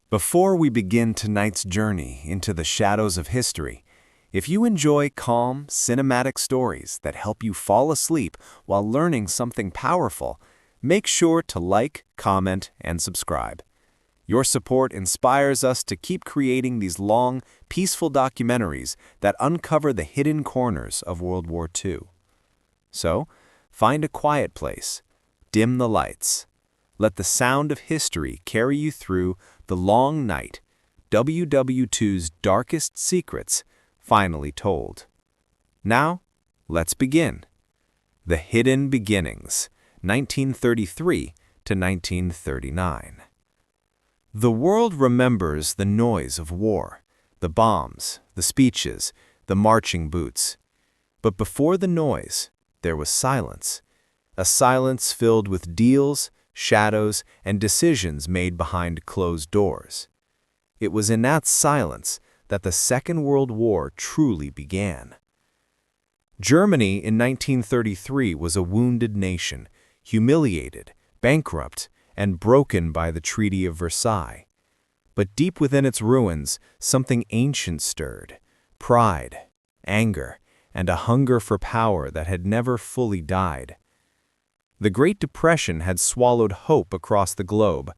Before we begin tonight's journey into the shadows of history, if you enjoy calm, cinematic stories that help you fall asleep while learning something powerful, make sure to like, comment, and subscribe. Your support inspires us to keep creating these long, peaceful documentaries that uncover the hidden corners of World War II. So, find a quiet place, dim the lights. Let the sound of history carry you through the long night, WW2's darkest secrets finally told. Now, let's begin. The Hidden Beginnings, 1933 to 1939. The world remembers the noise of war, the bombs, the speeches, the marching boots. But before the noise, there was silence. A silence filled with deals, shadows, and decisions made behind closed doors. It was in that silence that the Second World War truly began. Germany in 1933 was a wounded nation, humiliated, bankrupt, and broken by the Treaty of Versailles. But deep within its ruins, something ancient stirred: pride, anger, and a hunger for power that had never fully died. The Great Depression had swallowed hope across the globe.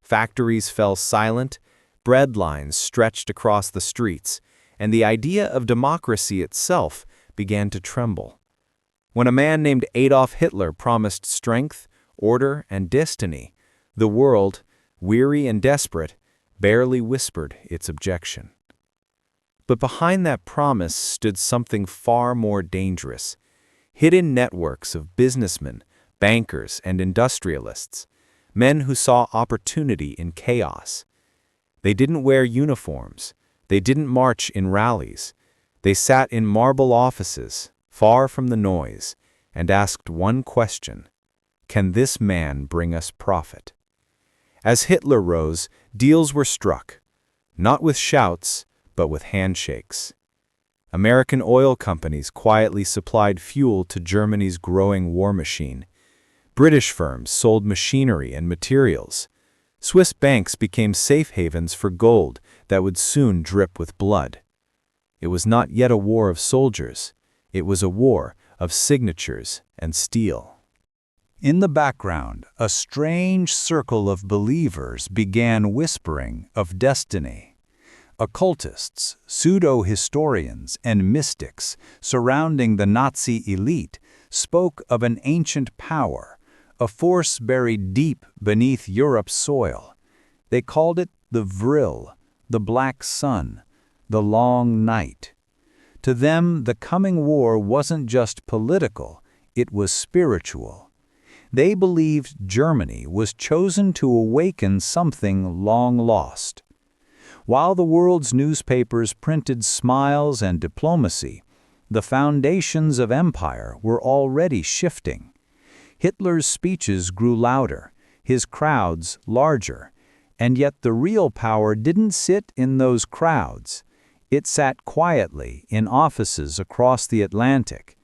Factories fell silent, bread lines stretched across the streets, and the idea of democracy itself began to tremble. When a man named Adolf Hitler promised strength, order, and destiny, the world, weary and desperate, barely whispered its objection. But behind that promise stood something far more dangerous: hidden networks of businessmen, bankers, and industrialists, men who saw opportunity in chaos. They didn't wear uniforms. They didn't march in rallies. They sat in marble offices, far from the noise, and asked one question: can this man bring us profit? As Hitler rose, deals were struck, not with shouts, but with handshakes. American oil companies quietly supplied fuel to Germany's growing war machine. British firms sold machinery and materials. Swiss banks became safe havens for gold that would soon drip with blood. It was not yet a war of soldiers. It was a war of signatures and steel. In the background, a strange circle of believers began whispering of destiny. Occultists, pseudo-historians, and mystics surrounding the Nazi elite spoke of an ancient power, a force buried deep beneath Europe's soil. They called it the Vril, the Black Sun, the Long Night. To them, the coming war wasn't just political, it was spiritual. They believed Germany was chosen to awaken something long lost. While the world's newspapers printed smiles and diplomacy, the foundations of empire were already shifting. Hitler's speeches grew louder, his crowds larger, and yet the real power didn't sit in those crowds. It sat quietly in offices across the Atlantic,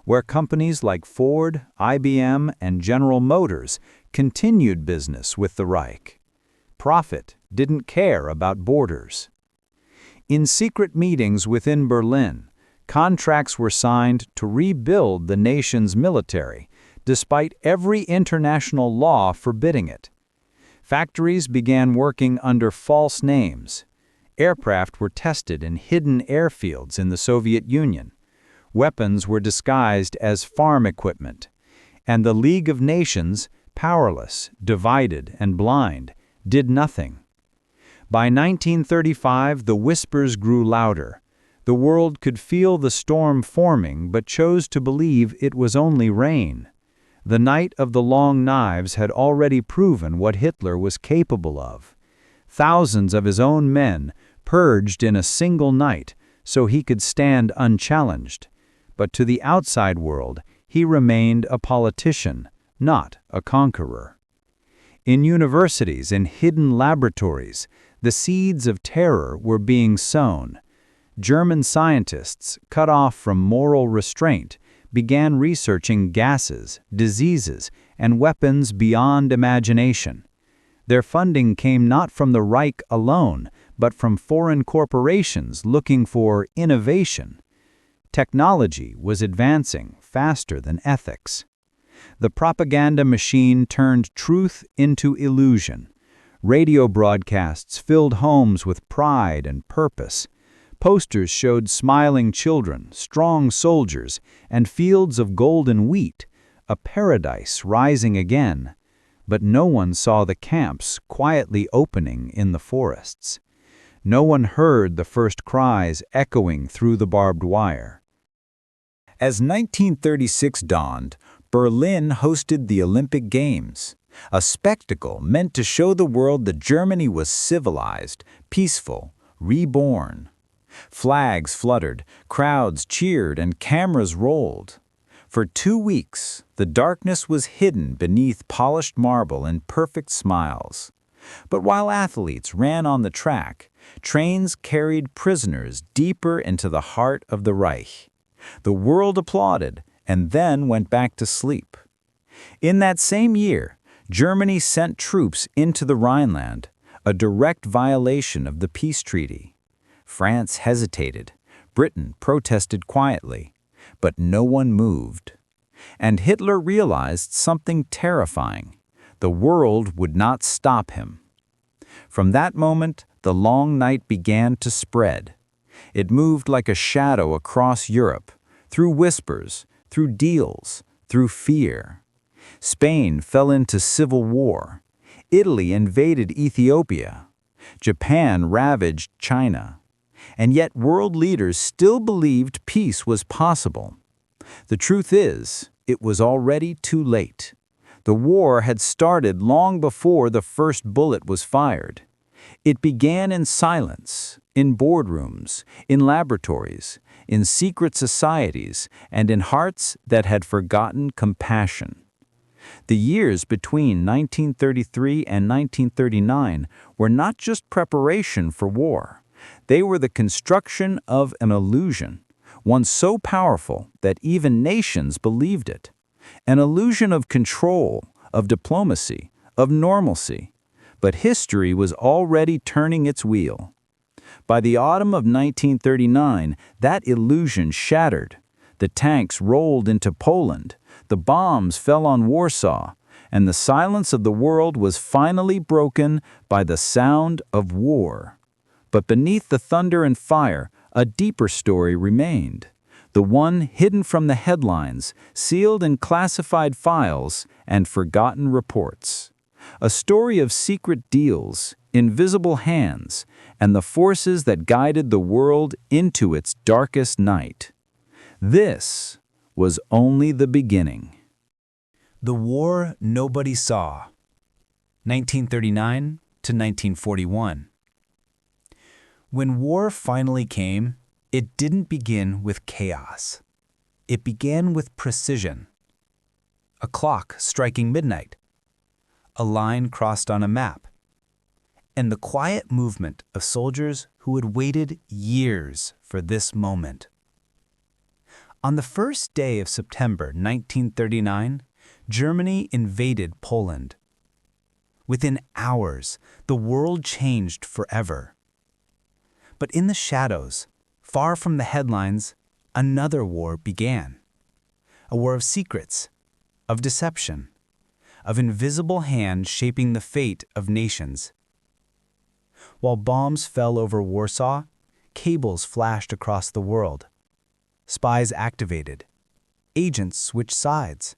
where companies like Ford, IBM, and General Motors continued business with the Reich. Profit didn't care about borders. In secret meetings within Berlin, contracts were signed to rebuild the nation's military, despite every international law forbidding it. Factories began working under false names. Aircraft were tested in hidden airfields in the Soviet Union. Weapons were disguised as farm equipment. And the League of Nations, powerless, divided, and blind, did nothing. By 1935, the whispers grew louder. The world could feel the storm forming but chose to believe it was only rain. The night of the long knives had already proven what Hitler was capable of. Thousands of his own men purged in a single night so he could stand unchallenged. But to the outside world, he remained a politician, not a conqueror. In universities and hidden laboratories, the seeds of terror were being sown. German scientists, cut off from moral restraint, began researching gases, diseases, and weapons beyond imagination. Their funding came not from the Reich alone, but from foreign corporations looking for innovation. Technology was advancing faster than ethics. The propaganda machine turned truth into illusion. Radio broadcasts filled homes with pride and purpose. Posters showed smiling children, strong soldiers, and fields of golden wheat, a paradise rising again. But no one saw the camps quietly opening in the forests. No one heard the first cries echoing through the barbed wire. As 1936 dawned, Berlin hosted the Olympic Games, a spectacle meant to show the world that Germany was civilized, peaceful, reborn. Flags fluttered, crowds cheered, and cameras rolled. For 2 weeks, the darkness was hidden beneath polished marble and perfect smiles. But while athletes ran on the track, trains carried prisoners deeper into the heart of the Reich. The world applauded and then went back to sleep. In that same year, Germany sent troops into the Rhineland, a direct violation of the peace treaty. France hesitated. Britain protested quietly. But no one moved. And Hitler realized something terrifying. The world would not stop him. From that moment, the long night began to spread. It moved like a shadow across Europe, through whispers, through deals, through fear. Spain fell into civil war. Italy invaded Ethiopia. Japan ravaged China. And yet world leaders still believed peace was possible. The truth is, it was already too late. The war had started long before the first bullet was fired. It began in silence, in boardrooms, in laboratories, in secret societies, and in hearts that had forgotten compassion. The years between 1933 and 1939 were not just preparation for war. They were the construction of an illusion, one so powerful that even nations believed it. An illusion of control, of diplomacy, of normalcy. But history was already turning its wheel. By the autumn of 1939, that illusion shattered. The tanks rolled into Poland, the bombs fell on Warsaw, and the silence of the world was finally broken by the sound of war. But beneath the thunder and fire, a deeper story remained. The one hidden from the headlines, sealed in classified files and forgotten reports. A story of secret deals, invisible hands, and the forces that guided the world into its darkest night. This was only the beginning. The War Nobody Saw, 1939 to 1941. When war finally came, it didn't begin with chaos. It began with precision. A clock striking midnight, a line crossed on a map, and the quiet movement of soldiers who had waited years for this moment. On the first day of September 1939, Germany invaded Poland. Within hours, the world changed forever. But in the shadows, far from the headlines, another war began. A war of secrets, of deception, of invisible hands shaping the fate of nations. While bombs fell over Warsaw, cables flashed across the world. Spies activated. Agents switched sides.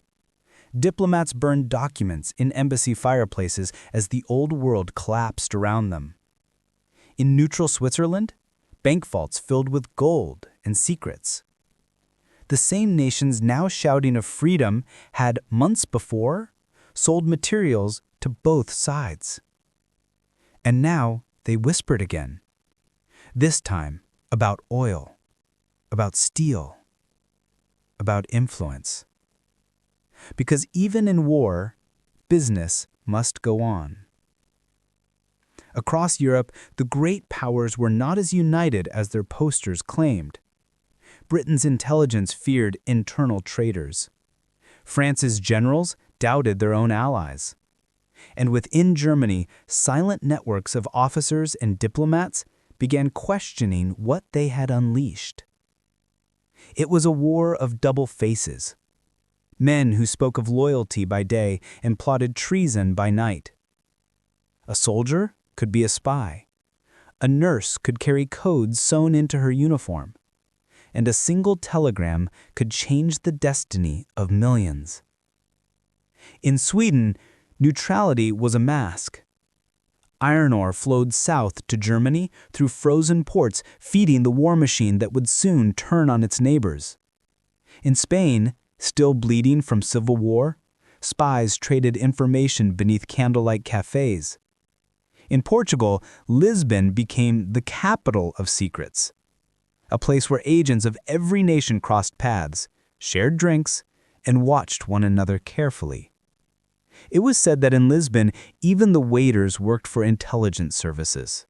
Diplomats burned documents in embassy fireplaces as the old world collapsed around them. In neutral Switzerland, bank vaults filled with gold and secrets. The same nations now shouting of freedom had, months before, sold materials to both sides. And now they whispered again, this time about oil, about steel, about influence. Because even in war, business must go on. Across Europe, the great powers were not as united as their posters claimed. Britain's intelligence feared internal traitors. France's generals doubted their own allies. And within Germany, silent networks of officers and diplomats began questioning what they had unleashed. It was a war of double faces. Men who spoke of loyalty by day and plotted treason by night. A soldier could be a spy. A nurse could carry codes sewn into her uniform. And a single telegram could change the destiny of millions. In Sweden, neutrality was a mask. Iron ore flowed south to Germany through frozen ports, feeding the war machine that would soon turn on its neighbors. In Spain, still bleeding from civil war, spies traded information beneath candlelight cafes. In Portugal, Lisbon became the capital of secrets, a place where agents of every nation crossed paths, shared drinks, and watched one another carefully. It was said that in Lisbon, even the waiters worked for intelligence services.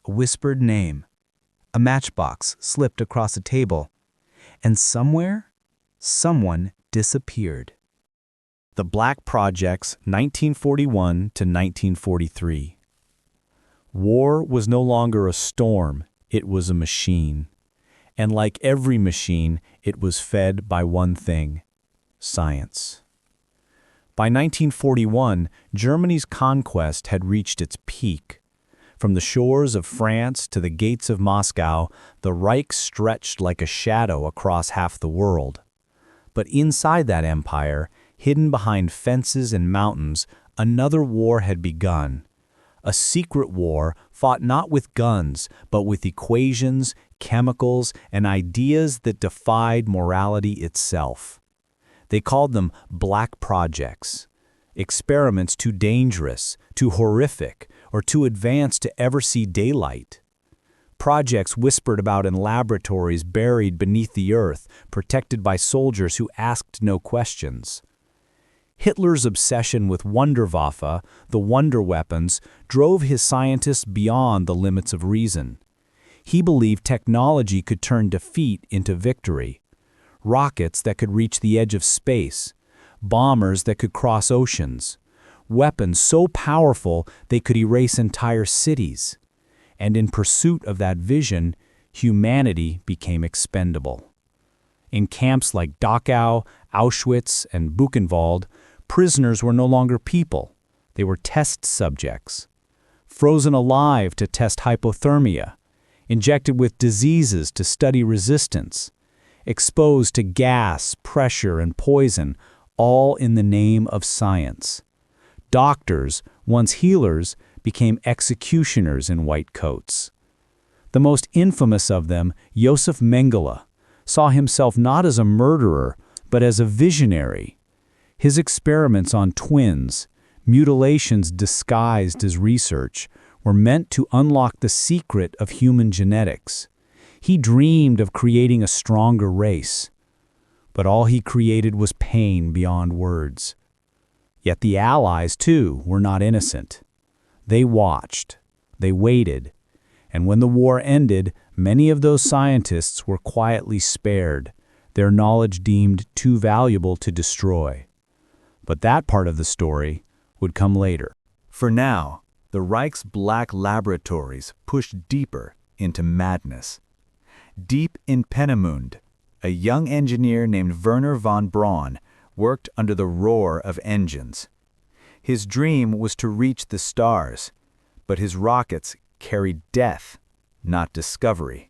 A whispered name, a matchbox slipped across a table, and somewhere, someone disappeared. The Black Projects, 1941 to 1943. War was no longer a storm, it was a machine. And like every machine, it was fed by one thing: science. By 1941, Germany's conquest had reached its peak. From the shores of France to the gates of Moscow, the Reich stretched like a shadow across half the world. But inside that empire, hidden behind fences and mountains, another war had begun. A secret war fought not with guns, but with equations, chemicals, and ideas that defied morality itself. They called them Black Projects, experiments too dangerous, too horrific, or too advanced to ever see daylight. Projects whispered about in laboratories buried beneath the earth, protected by soldiers who asked no questions. Hitler's obsession with Wunderwaffe, the wonder weapons, drove his scientists beyond the limits of reason. He believed technology could turn defeat into victory. Rockets that could reach the edge of space, bombers that could cross oceans, weapons so powerful they could erase entire cities. And in pursuit of that vision, humanity became expendable. In camps like Dachau, Auschwitz, and Buchenwald, prisoners were no longer people. They were test subjects. Frozen alive to test hypothermia, injected with diseases to study resistance, exposed to gas, pressure, and poison, all in the name of science. Doctors, once healers, became executioners in white coats. The most infamous of them, Josef Mengele, saw himself not as a murderer, but as a visionary. His experiments on twins, mutilations disguised as research, were meant to unlock the secret of human genetics. He dreamed of creating a stronger race, but all he created was pain beyond words. Yet the Allies, too, were not innocent. They watched, they waited, and when the war ended, many of those scientists were quietly spared, their knowledge deemed too valuable to destroy. But that part of the story would come later. For now, the Reich's black laboratories pushed deeper into madness. Deep in Peenemünde, a young engineer named Werner von Braun worked under the roar of engines. His dream was to reach the stars, but his rockets carried death, not discovery.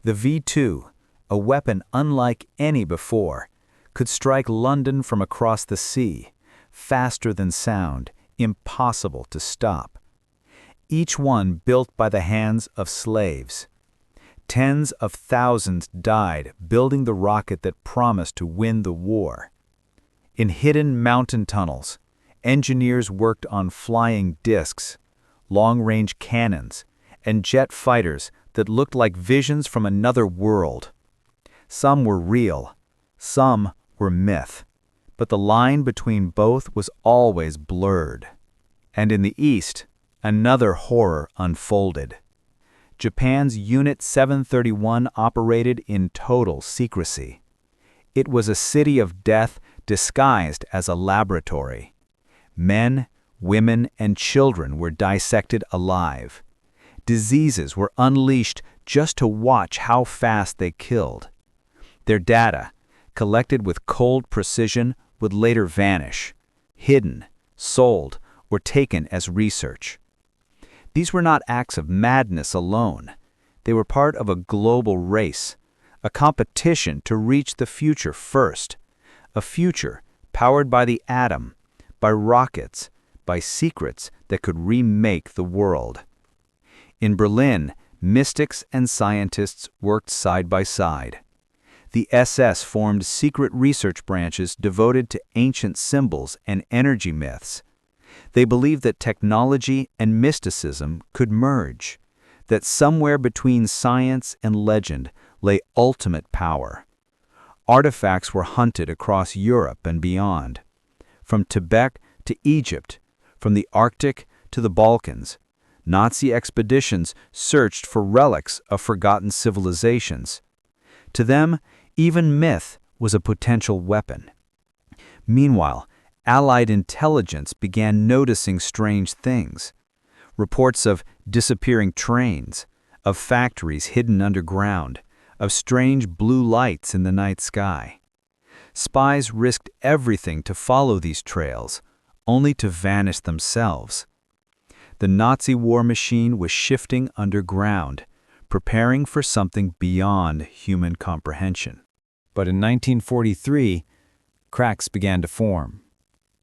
The V2, a weapon unlike any before, could strike London from across the sea, faster than sound, impossible to stop. Each one built by the hands of slaves. Tens of thousands died building the rocket that promised to win the war. In hidden mountain tunnels, engineers worked on flying discs, long-range cannons, and jet fighters that looked like visions from another world. Some were real, some were myth, but the line between both was always blurred. And in the East, another horror unfolded. Japan's Unit 731 operated in total secrecy. It was a city of death disguised as a laboratory. Men, Women and children were dissected alive. Diseases were unleashed just to watch how fast they killed. Their data, collected with cold precision, would later vanish, hidden, sold, or taken as research. These were not acts of madness alone. They were part of a global race, a competition to reach the future first, a future powered by the atom, by rockets, by secrets that could remake the world. In Berlin, mystics and scientists worked side by side. The SS formed secret research branches devoted to ancient symbols and energy myths. They believed that technology and mysticism could merge, that somewhere between science and legend lay ultimate power. Artifacts were hunted across Europe and beyond, from Tibet to Egypt, from the Arctic to the Balkans. Nazi expeditions searched for relics of forgotten civilizations. To them, even myth was a potential weapon. Meanwhile, Allied intelligence began noticing strange things. Reports of disappearing trains, of factories hidden underground, of strange blue lights in the night sky. Spies risked everything to follow these trails, only to vanish themselves. The Nazi war machine was shifting underground, preparing for something beyond human comprehension. But in 1943, cracks began to form.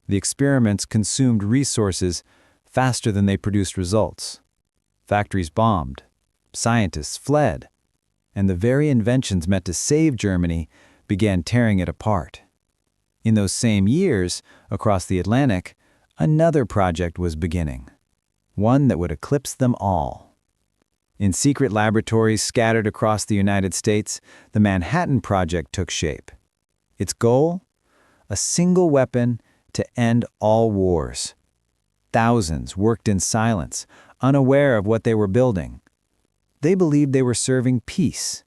The experiments consumed resources faster than they produced results. Factories bombed, scientists fled, and the very inventions meant to save Germany began tearing it apart. In those same years, across the Atlantic, another project was beginning, one that would eclipse them all. In secret laboratories scattered across the United States, the Manhattan Project took shape. Its goal? A single weapon to end all wars. Thousands worked in silence, unaware of what they were building. They believed they were serving peace.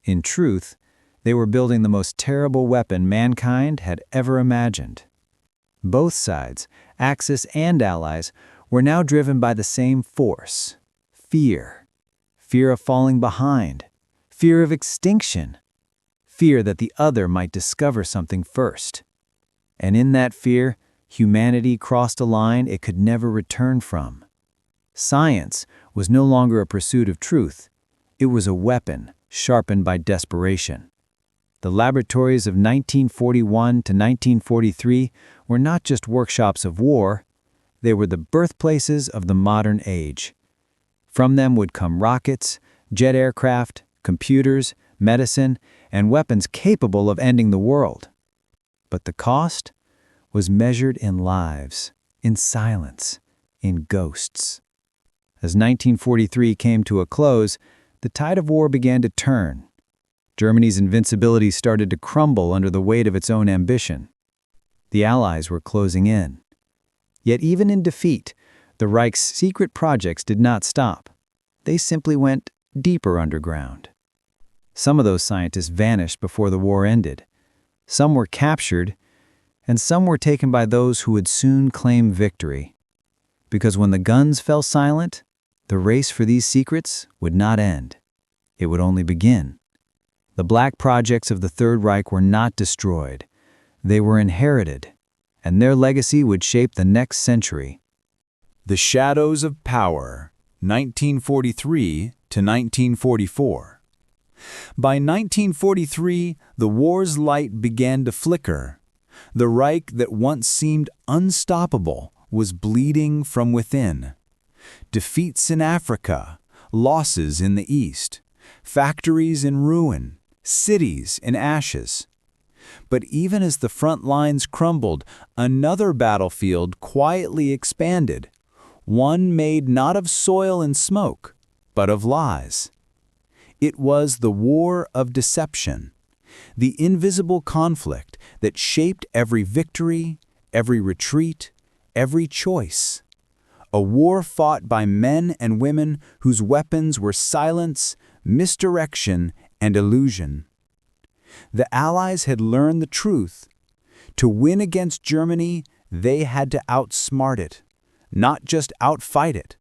In truth, they were building the most terrible weapon mankind had ever imagined. Both sides, Axis and Allies, were now driven by the same force: fear. Fear of falling behind. Fear of extinction. Fear that the other might discover something first. And in that fear, humanity crossed a line it could never return from. Science was no longer a pursuit of truth. It was a weapon sharpened by desperation. The laboratories of 1941 to 1943 were not just workshops of war. They were the birthplaces of the modern age. From them would come rockets, jet aircraft, computers, medicine, and weapons capable of ending the world. But the cost was measured in lives, in silence, in ghosts. As 1943 came to a close, the tide of war began to turn. Germany's invincibility started to crumble under the weight of its own ambition. The Allies were closing in. Yet even in defeat, the Reich's secret projects did not stop. They simply went deeper underground. Some of those scientists vanished before the war ended. Some were captured, and some were taken by those who would soon claim victory. Because when the guns fell silent, the race for these secrets would not end. It would only begin. The black projects of the Third Reich were not destroyed. They were inherited, and their legacy would shape the next century. The Shadows of Power, 1943 to 1944. By 1943, the war's light began to flicker. The Reich that once seemed unstoppable was bleeding from within. Defeats in Africa, losses in the East, factories in ruin, cities in ashes. But even as the front lines crumbled, another battlefield quietly expanded, one made not of soil and smoke, but of lies. It was the war of deception, the invisible conflict that shaped every victory, every retreat, every choice. A war fought by men and women whose weapons were silence, misdirection, and illusion. The Allies had learned the truth. To win against Germany, they had to outsmart it, not just outfight it.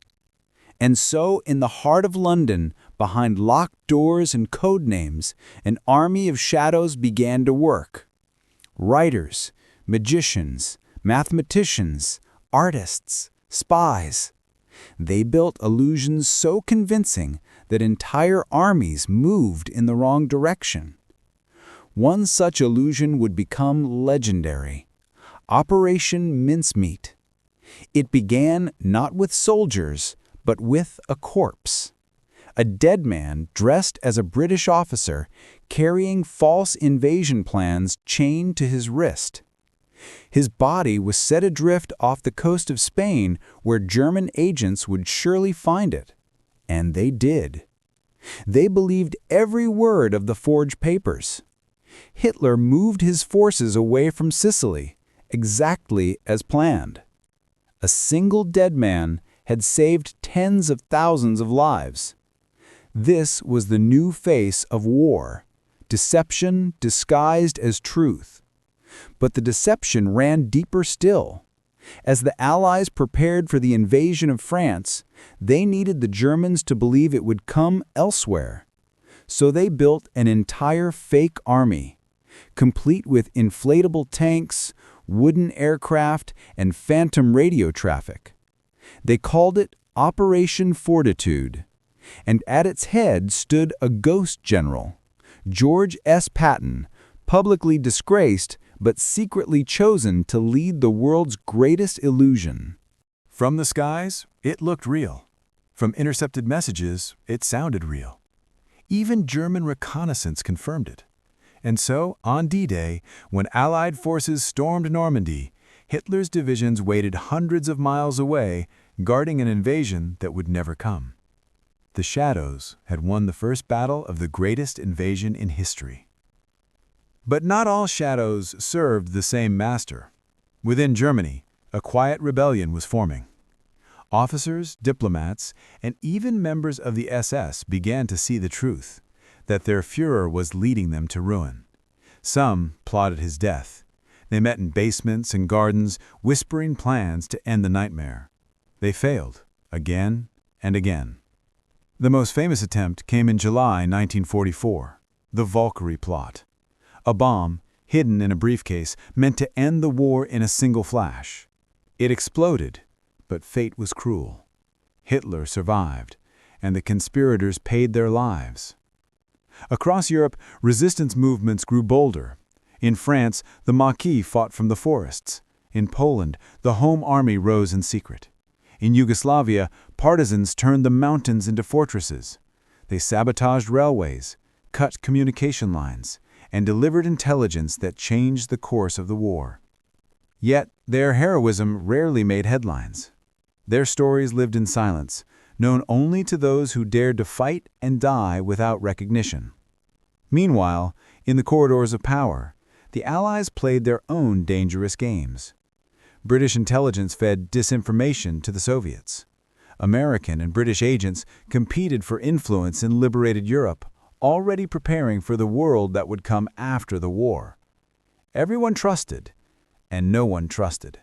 And so, in the heart of London, behind locked doors and code names, an army of shadows began to work. Writers, magicians, mathematicians, artists, spies. They built illusions so convincing that entire armies moved in the wrong direction. One such illusion would become legendary: Operation Mincemeat. It began not with soldiers, but with a corpse. A dead man dressed as a British officer, carrying false invasion plans chained to his wrist. His body was set adrift off the coast of Spain, where German agents would surely find it. And they did. They believed every word of the forged papers. Hitler moved his forces away from Sicily, exactly as planned. A single dead man had saved tens of thousands of lives. This was the new face of war, deception disguised as truth. But the deception ran deeper still. As the Allies prepared for the invasion of France, they needed the Germans to believe it would come elsewhere. So they built an entire fake army, complete with inflatable tanks, wooden aircraft, and phantom radio traffic. They called it Operation Fortitude, and at its head stood a ghost general, George S. Patton, publicly disgraced but secretly chosen to lead the world's greatest illusion. From the skies, it looked real. From intercepted messages, it sounded real. Even German reconnaissance confirmed it. And so, on D-Day, when Allied forces stormed Normandy, Hitler's divisions waited hundreds of miles away, guarding an invasion that would never come. The Shadows had won the first battle of the greatest invasion in history. But not all shadows served the same master. Within Germany, a quiet rebellion was forming. Officers, diplomats, and even members of the SS began to see the truth, that their Führer was leading them to ruin. Some plotted his death. They met in basements and gardens, whispering plans to end the nightmare. They failed, again and again. The most famous attempt came in July 1944, the Valkyrie plot. A bomb, hidden in a briefcase, meant to end the war in a single flash. It exploded, but fate was cruel. Hitler survived, and the conspirators paid their lives. Across Europe, resistance movements grew bolder. In France, the Maquis fought from the forests. In Poland, the Home Army rose in secret. In Yugoslavia, partisans turned the mountains into fortresses. They sabotaged railways, cut communication lines, and delivered intelligence that changed the course of the war. Yet, their heroism rarely made headlines. Their stories lived in silence, known only to those who dared to fight and die without recognition. Meanwhile, in the corridors of power, the Allies played their own dangerous games. British intelligence fed disinformation to the Soviets. American and British agents competed for influence in liberated Europe, already preparing for the world that would come after the war. Everyone trusted, and no one trusted.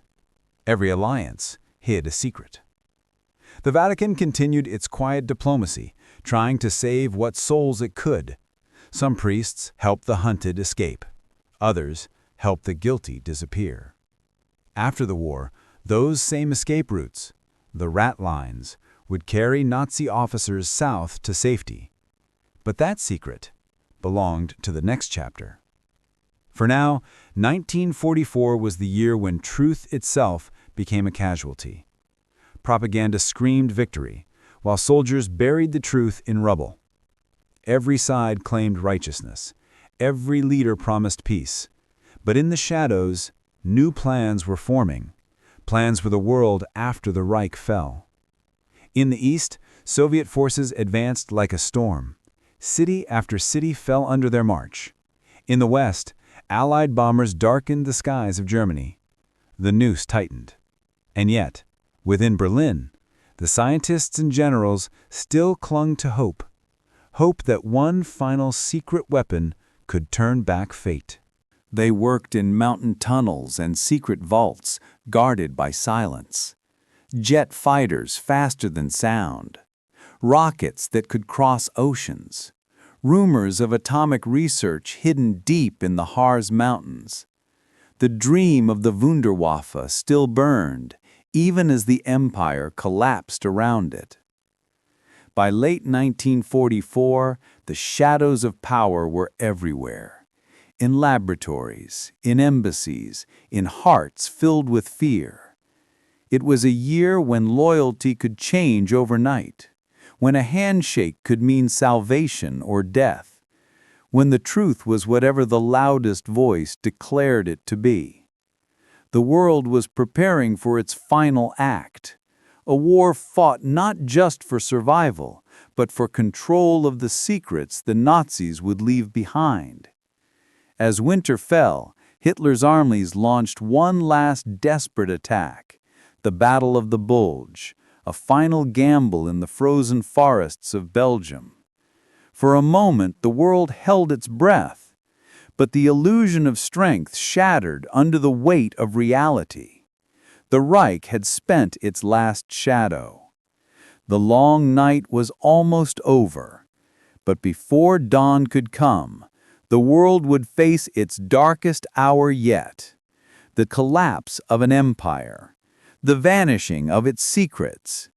Every alliance hid a secret. The Vatican continued its quiet diplomacy, trying to save what souls it could. Some priests helped the hunted escape. Others helped the guilty disappear. After the war, those same escape routes, the rat lines, would carry Nazi officers south to safety. But that secret belonged to the next chapter. For now, 1944 was the year when truth itself became a casualty. Propaganda screamed victory, while soldiers buried the truth in rubble. Every side claimed righteousness. Every leader promised peace. But in the shadows, new plans were forming, plans for the world after the Reich fell. In the east, Soviet forces advanced like a storm. City after city fell under their march. In the west, Allied bombers darkened the skies of Germany. The noose tightened. And yet, within Berlin, the scientists and generals still clung to hope. Hope that one final secret weapon could turn back fate. They worked in mountain tunnels and secret vaults, guarded by silence. jet fighters faster than sound, rockets that could cross oceans, rumors of atomic research hidden deep in the Harz Mountains. The dream of the Wunderwaffe still burned, even as the empire collapsed around it. By late 1944, the shadows of power were everywhere. In laboratories, in embassies, in hearts filled with fear. It was a year when loyalty could change overnight, when a handshake could mean salvation or death, when the truth was whatever the loudest voice declared it to be. The world was preparing for its final act, a war fought not just for survival, but for control of the secrets the Nazis would leave behind. As winter fell, Hitler's armies launched one last desperate attack, the Battle of the Bulge, a final gamble in the frozen forests of Belgium. For a moment, the world held its breath, but the illusion of strength shattered under the weight of reality. The Reich had spent its last shadow. The long night was almost over, but before dawn could come, the world would face its darkest hour yet, the collapse of an empire, the vanishing of its secrets,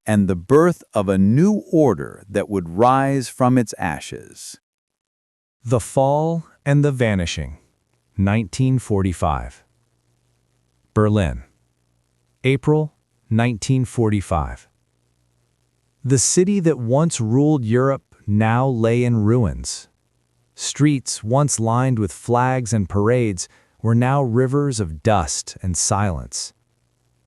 and the birth of a new order that would rise from its ashes. The Fall and the Vanishing, 1945. Berlin, April 1945. The city that once ruled Europe now lay in ruins. Streets once lined with flags and parades were now rivers of dust and silence.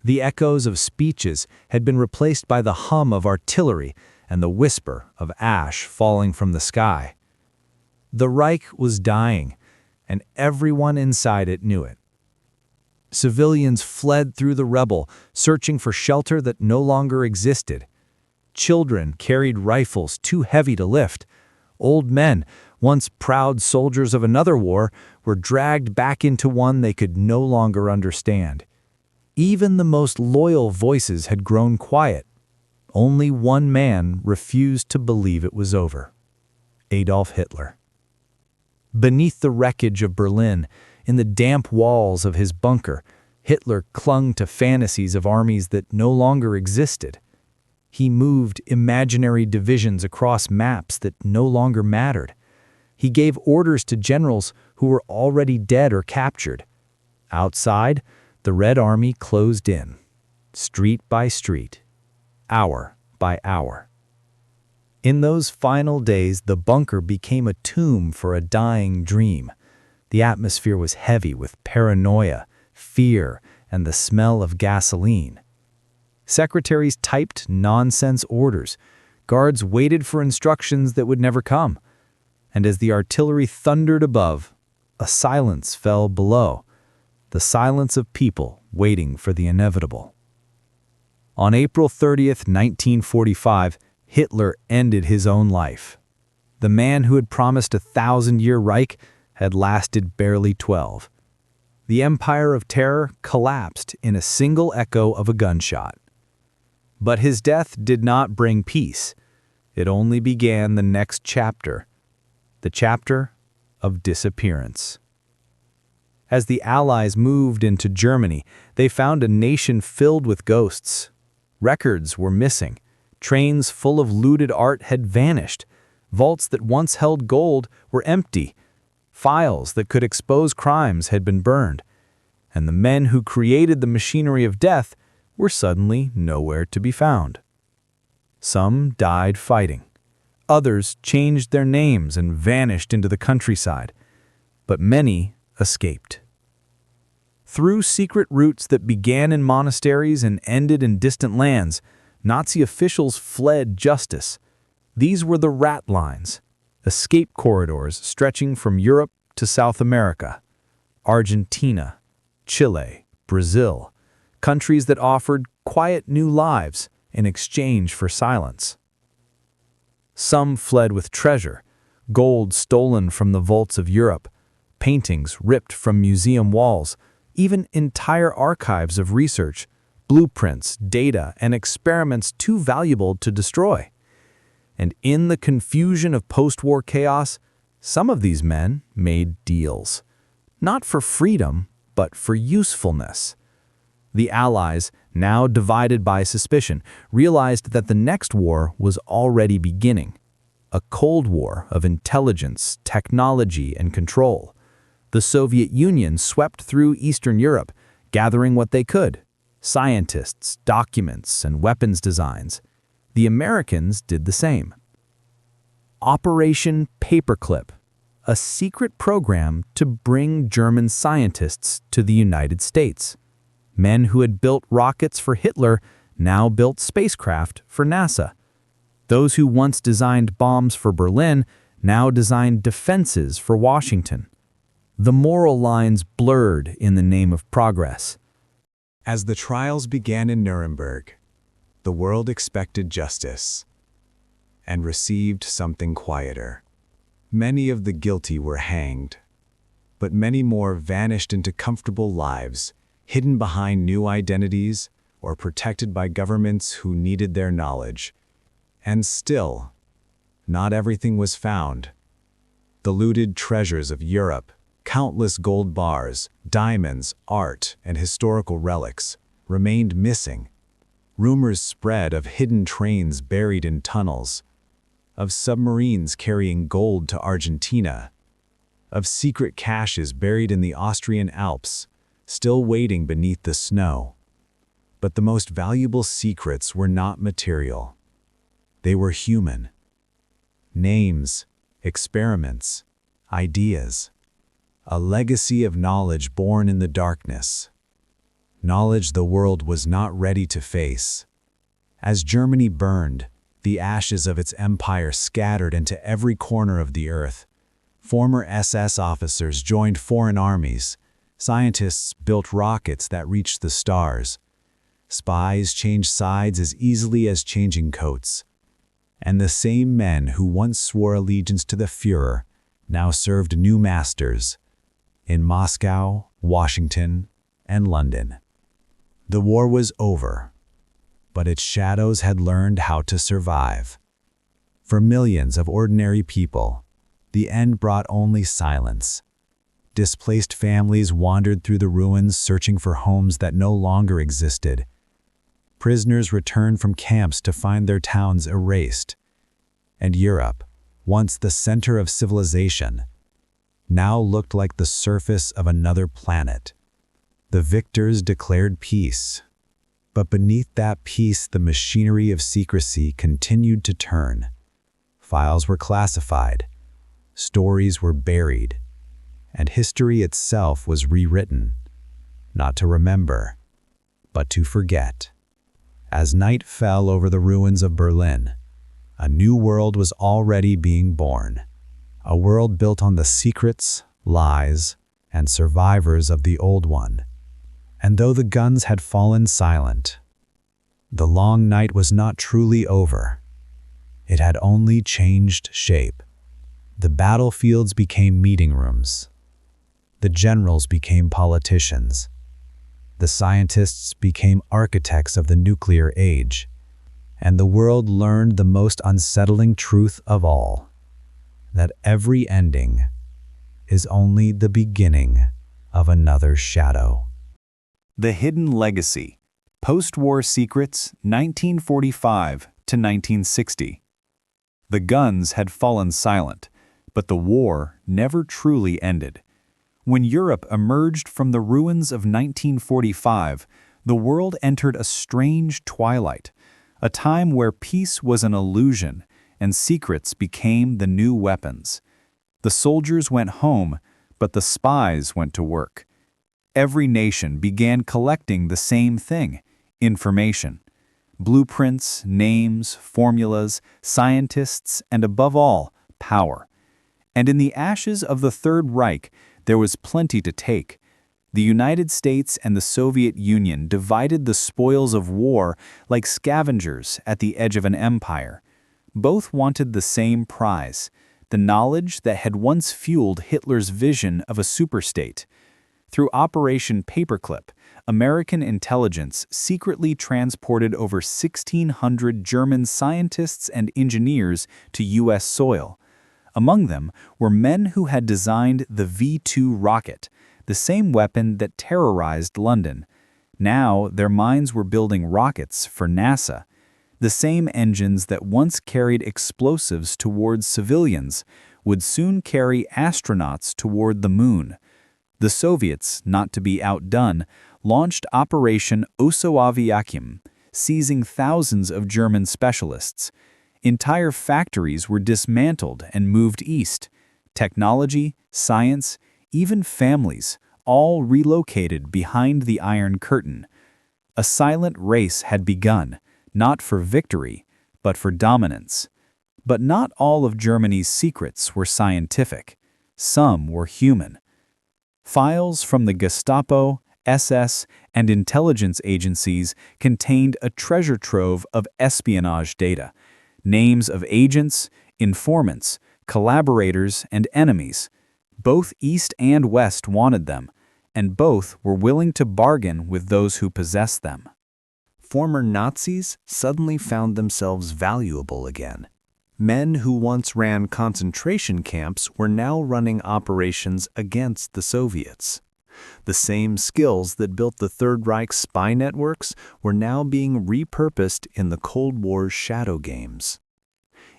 The echoes of speeches had been replaced by the hum of artillery and the whisper of ash falling from the sky. The Reich was dying, and everyone inside it knew it. Civilians fled through the rubble, searching for shelter that no longer existed. Children carried rifles too heavy to lift. Old men, once proud soldiers of another war, were dragged back into one they could no longer understand. Even the most loyal voices had grown quiet. Only one man refused to believe it was over: Adolf Hitler. Beneath the wreckage of Berlin, in the damp walls of his bunker, Hitler clung to fantasies of armies that no longer existed. He moved imaginary divisions across maps that no longer mattered. He gave orders to generals who were already dead or captured. Outside, the Red Army closed in, street by street, hour by hour. In those final days, the bunker became a tomb for a dying dream. The atmosphere was heavy with paranoia, fear, and the smell of gasoline. Secretaries typed nonsense orders. Guards waited for instructions that would never come. And as the artillery thundered above, a silence fell below, the silence of people waiting for the inevitable. On April 30th, 1945, Hitler ended his own life. The man who had promised a 1,000-year Reich had lasted barely 12. The empire of terror collapsed in a single echo of a gunshot. But his death did not bring peace. It only began the next chapter, the chapter of disappearance. As the Allies moved into Germany, they found a nation filled with ghosts. Records were missing. Trains full of looted art had vanished. Vaults that once held gold were empty. Files that could expose crimes had been burned. And the men who created the machinery of death were suddenly nowhere to be found. Some died fighting. Others changed their names and vanished into the countryside. But many escaped. Through secret routes that began in monasteries and ended in distant lands, Nazi officials fled justice. These were the rat lines, escape corridors stretching from Europe to South America, Argentina, Chile, Brazil, countries that offered quiet new lives in exchange for silence. Some fled with treasure, gold stolen from the vaults of Europe, paintings ripped from museum walls, even entire archives of research blueprints, data, and experiments too valuable to destroy. And in the confusion of post-war chaos, some of these men made deals. Not for freedom, but for usefulness. The Allies, now divided by suspicion, realized that the next war was already beginning. A Cold War of intelligence, technology, and control. The Soviet Union swept through Eastern Europe, gathering what they could: scientists, documents, and weapons designs. The Americans did the same. Operation Paperclip, a secret program to bring German scientists to the United States. Men who had built rockets for Hitler now built spacecraft for NASA. Those who once designed bombs for Berlin now designed defenses for Washington. The moral lines blurred in the name of progress. As the trials began in Nuremberg, the world expected justice and received something quieter. Many of the guilty were hanged, but many more vanished into comfortable lives, hidden behind new identities or protected by governments who needed their knowledge. And still, not everything was found. The looted treasures of Europe, countless gold bars, diamonds, art, and historical relics, remained missing. Rumors spread of hidden trains buried in tunnels, of submarines carrying gold to Argentina, of secret caches buried in the Austrian Alps, still waiting beneath the snow. But the most valuable secrets were not material. They were human. Names, experiments, ideas. A legacy of knowledge born in the darkness. Knowledge the world was not ready to face. As Germany burned, the ashes of its empire scattered into every corner of the earth. Former SS officers joined foreign armies. Scientists built rockets that reached the stars. Spies changed sides as easily as changing coats. And the same men who once swore allegiance to the Führer now served new masters in Moscow, Washington, and London. The war was over, but its shadows had learned how to survive. For millions of ordinary people, the end brought only silence. Displaced families wandered through the ruins searching for homes that no longer existed. Prisoners returned from camps to find their towns erased. And Europe, once the center of civilization, now looked like the surface of another planet. The victors declared peace. But beneath that peace, the machinery of secrecy continued to turn. Files were classified, stories were buried, and history itself was rewritten, not to remember, but to forget. As night fell over the ruins of Berlin, a new world was already being born. A world built on the secrets, lies, and survivors of the old one. And though the guns had fallen silent, the long night was not truly over. It had only changed shape. The battlefields became meeting rooms. The generals became politicians. The scientists became architects of the nuclear age. And the world learned the most unsettling truth of all, that every ending is only the beginning of another shadow. The Hidden Legacy, Post-War Secrets, 1945 to 1960. The guns had fallen silent, but the war never truly ended. When Europe emerged from the ruins of 1945, the world entered a strange twilight, a time where peace was an illusion and secrets became the new weapons. The soldiers went home, but the spies went to work. Every nation began collecting the same thing: information. Blueprints, names, formulas, scientists, and above all, power. And in the ashes of the Third Reich, there was plenty to take. The United States and the Soviet Union divided the spoils of war like scavengers at the edge of an empire. Both wanted the same prize, the knowledge that had once fueled Hitler's vision of a superstate. Through Operation Paperclip, American intelligence secretly transported over 1,600 German scientists and engineers to U.S. soil. Among them were men who had designed the V-2 rocket, the same weapon that terrorized London. Now their minds were building rockets for NASA. The same engines that once carried explosives towards civilians would soon carry astronauts toward the moon. The Soviets, not to be outdone, launched Operation Osoaviakhim, seizing thousands of German specialists. Entire factories were dismantled and moved east. Technology, science, even families, all relocated behind the Iron Curtain. A silent race had begun, not for victory, but for dominance. But not all of Germany's secrets were scientific. Some were human. Files from the Gestapo, SS, and intelligence agencies contained a treasure trove of espionage data. Names of agents, informants, collaborators, and enemies. Both East and West wanted them, and both were willing to bargain with those who possessed them. Former Nazis suddenly found themselves valuable again. Men who once ran concentration camps were now running operations against the Soviets. The same skills that built the Third Reich's spy networks were now being repurposed in the Cold War's shadow games.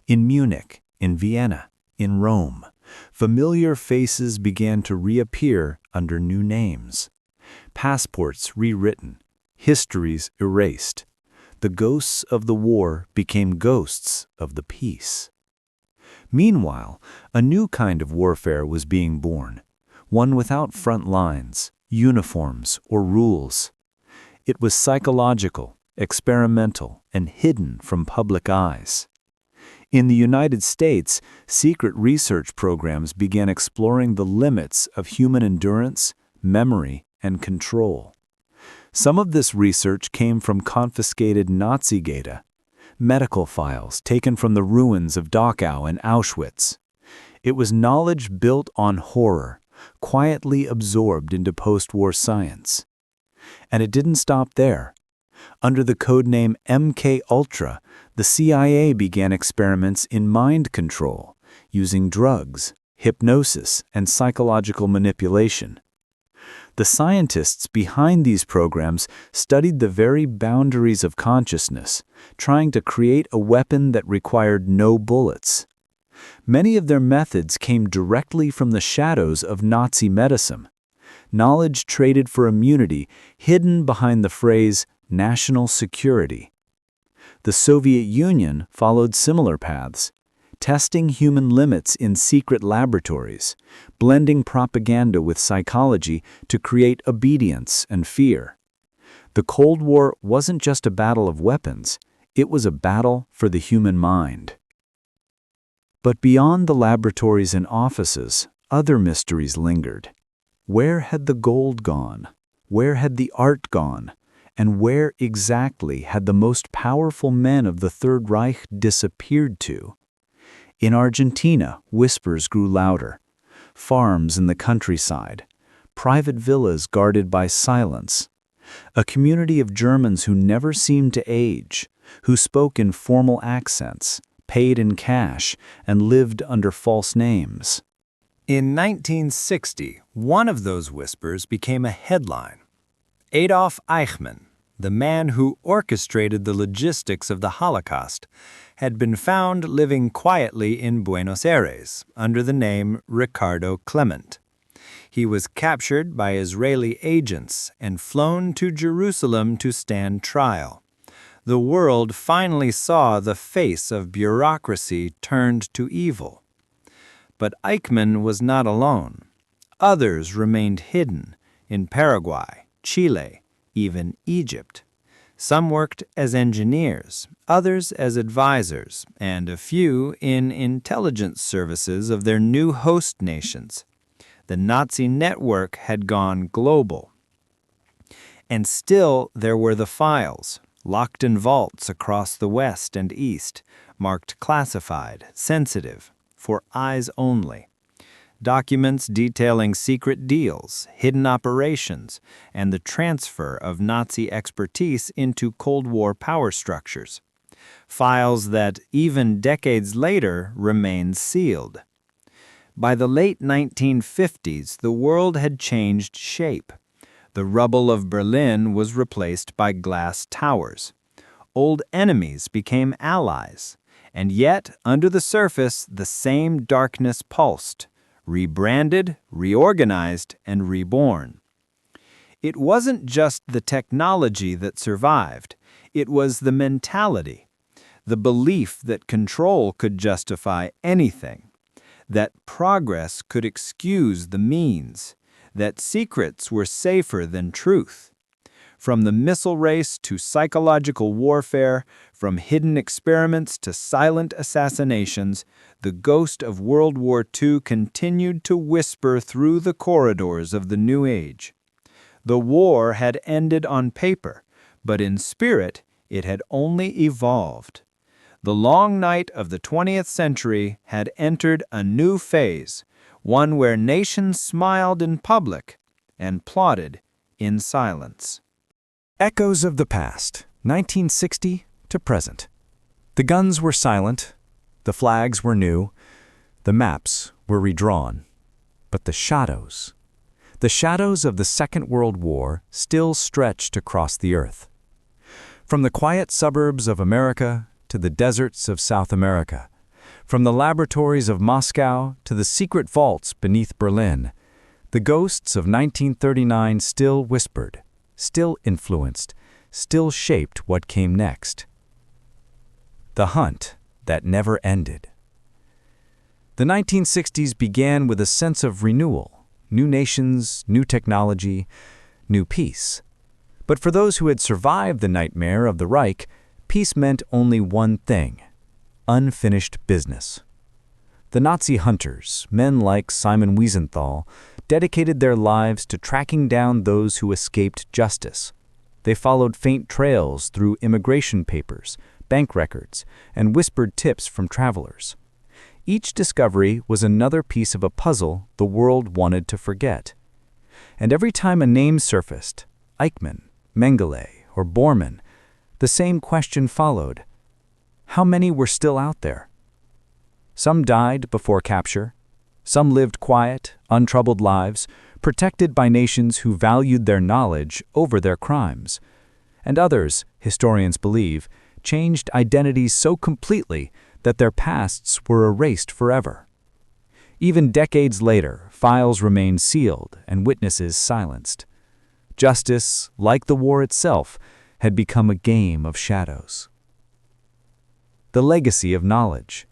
In Munich, in Vienna, in Rome, familiar faces began to reappear under new names. Passports rewritten, histories erased. The ghosts of the war became ghosts of the peace. Meanwhile, a new kind of warfare was being born, one without front lines, uniforms, or rules. It was psychological, experimental, and hidden from public eyes. In the United States, secret research programs began exploring the limits of human endurance, memory, and control. Some of this research came from confiscated Nazi data, medical files taken from the ruins of Dachau and Auschwitz. It was knowledge built on horror, quietly absorbed into post-war science. And it didn't stop there. Under the codename MK Ultra, the CIA began experiments in mind control, using drugs, hypnosis, and psychological manipulation. The scientists behind these programs studied the very boundaries of consciousness, trying to create a weapon that required no bullets. Many of their methods came directly from the shadows of Nazi medicine. Knowledge traded for immunity, hidden behind the phrase national security. The Soviet Union followed similar paths, testing human limits in secret laboratories, blending propaganda with psychology to create obedience and fear. The Cold War wasn't just a battle of weapons, it was a battle for the human mind. But beyond the laboratories and offices, other mysteries lingered. Where had the gold gone? Where had the art gone? And where exactly had the most powerful men of the Third Reich disappeared to? In Argentina, whispers grew louder. Farms in the countryside, private villas guarded by silence. A community of Germans who never seemed to age, who spoke in formal accents, paid in cash, and lived under false names. In 1960, one of those whispers became a headline. Adolf Eichmann, the man who orchestrated the logistics of the Holocaust, had been found living quietly in Buenos Aires under the name Ricardo Clement. He was captured by Israeli agents and flown to Jerusalem to stand trial. The world finally saw the face of bureaucracy turned to evil. But Eichmann was not alone. Others remained hidden in Paraguay, Chile, even Egypt. Some worked as engineers, others as advisors, and a few in intelligence services of their new host nations. The Nazi network had gone global. And still there were the files, locked in vaults across the West and East, marked classified, sensitive, for eyes only. documents detailing secret deals, hidden operations, and the transfer of Nazi expertise into Cold War power structures. Files that, even decades later, remain sealed. By the late 1950s, the world had changed shape. The rubble of Berlin was replaced by glass towers. Old enemies became allies. And yet, under the surface, the same darkness pulsed, rebranded, reorganized, and reborn. It wasn't just the technology that survived. It was the mentality, the belief that control could justify anything, that progress could excuse the means, that secrets were safer than truth. From the missile race to psychological warfare, from hidden experiments to silent assassinations, the ghost of World War II continued to whisper through the corridors of the New Age. The war had ended on paper, but in spirit it had only evolved. The long night of the 20th century had entered a new phase, one where nations smiled in public and plotted in silence. Echoes of the past, 1960 to present. The guns were silent, the flags were new, the maps were redrawn. But the shadows of the Second World War still stretched across the earth. From the quiet suburbs of America to the deserts of South America, from the laboratories of Moscow to the secret vaults beneath Berlin, the ghosts of 1939 still whispered, still influenced, still shaped what came next. The hunt that never ended. The 1960s began with a sense of renewal, new nations, new technology, new peace. But for those who had survived the nightmare of the Reich, peace meant only one thing: unfinished business. The Nazi hunters, men like Simon Wiesenthal, dedicated their lives to tracking down those who escaped justice. They followed faint trails through immigration papers, bank records, and whispered tips from travelers. Each discovery was another piece of a puzzle the world wanted to forget. And every time a name surfaced, Eichmann, Mengele, or Bormann, the same question followed: how many were still out there? Some died before capture. Some lived quiet, untroubled lives, protected by nations who valued their knowledge over their crimes. And others, historians believe, changed identities so completely that their pasts were erased forever. Even decades later, files remained sealed and witnesses silenced. Justice, like the war itself, had become a game of shadows. The legacy of knowledge.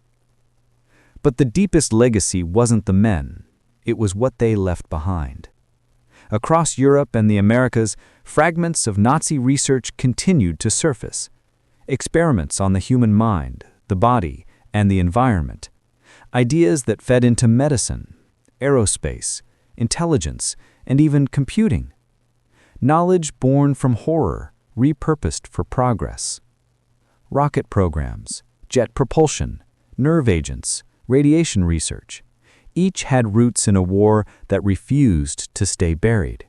But the deepest legacy wasn't the men, it was what they left behind. Across Europe and the Americas, fragments of Nazi research continued to surface. Experiments on the human mind, the body, and the environment. Ideas that fed into medicine, aerospace, intelligence, and even computing. Knowledge born from horror, repurposed for progress. Rocket programs, jet propulsion, nerve agents, radiation research. Each had roots in a war that refused to stay buried.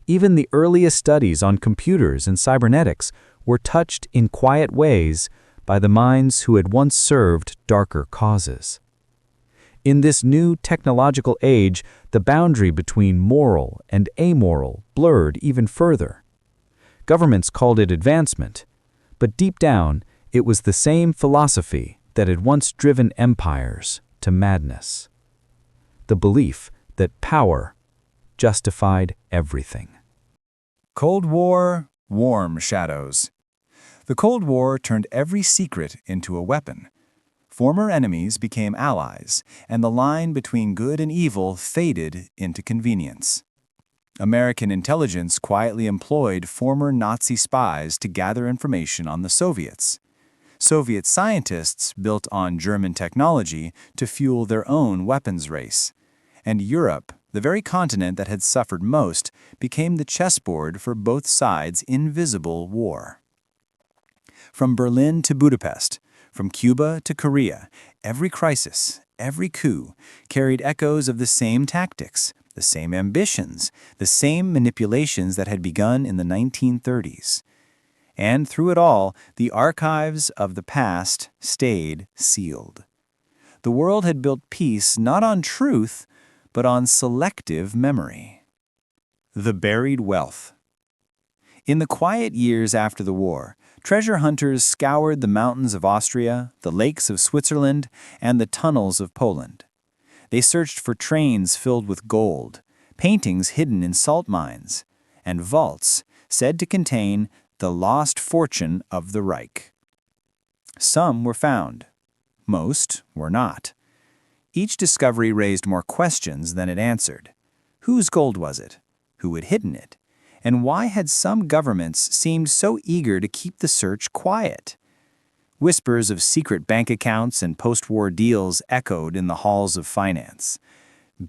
Even the earliest studies on computers and cybernetics were touched in quiet ways by the minds who had once served darker causes. In this new technological age, the boundary between moral and amoral blurred even further. Governments called it advancement, but deep down, it was the same philosophy that had once driven empires to madness. The belief that power justified everything. Cold War, warm shadows. The Cold War turned every secret into a weapon. Former enemies became allies, and the line between good and evil faded into convenience. American intelligence quietly employed former Nazi spies to gather information on the Soviets. Soviet scientists built on German technology to fuel their own weapons race. And Europe, the very continent that had suffered most, became the chessboard for both sides' invisible war. From Berlin to Budapest, From Cuba to Korea, every crisis, every coup, carried echoes of the same tactics, the same ambitions, the same manipulations that had begun in the 1930s. And through it all, the archives of the past stayed sealed. The world had built peace not on truth, but on selective memory. The buried wealth. In the quiet years after the war, treasure hunters scoured the mountains of Austria, the lakes of Switzerland, and the tunnels of Poland. They searched for trains filled with gold, paintings hidden in salt mines, and vaults said to contain the lost fortune of the Reich. Some were found. Most were not. Each discovery raised more questions than it answered. Whose gold was it? Who had hidden it? And why had some governments seemed so eager to keep the search quiet? Whispers of secret bank accounts and post-war deals echoed in the halls of finance.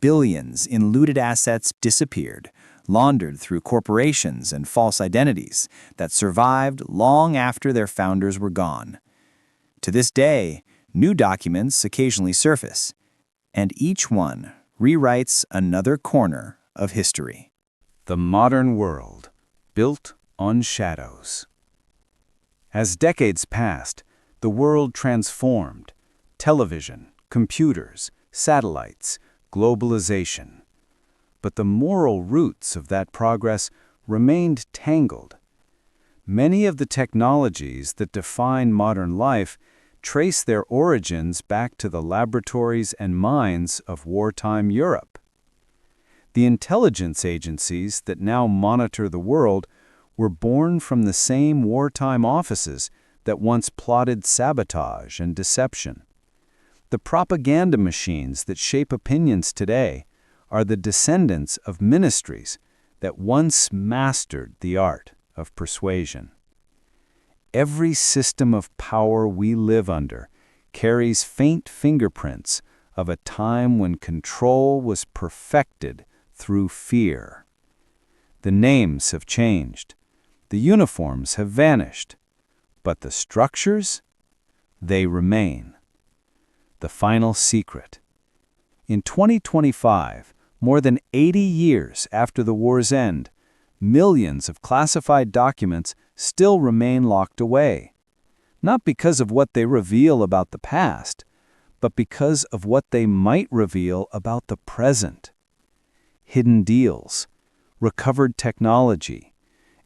Billions in looted assets disappeared, laundered through corporations and false identities that survived long after their founders were gone. To this day, new documents occasionally surface, and each one rewrites another corner of history. The modern world, built on shadows. As decades passed, the world transformed. Television, computers, satellites, globalization. But the moral roots of that progress remained tangled. Many of the technologies that define modern life trace their origins back to the laboratories and minds of wartime Europe. The intelligence agencies that now monitor the world were born from the same wartime offices that once plotted sabotage and deception. The propaganda machines that shape opinions today are the descendants of ministries that once mastered the art of persuasion. Every system of power we live under carries faint fingerprints of a time when control was perfected through fear. The names have changed, the uniforms have vanished, but the structures, they remain. The final secret. In 2025, more than 80 years after the war's end, millions of classified documents still remain locked away, not because of what they reveal about the past, but because of what they might reveal about the present. Hidden deals, recovered technology,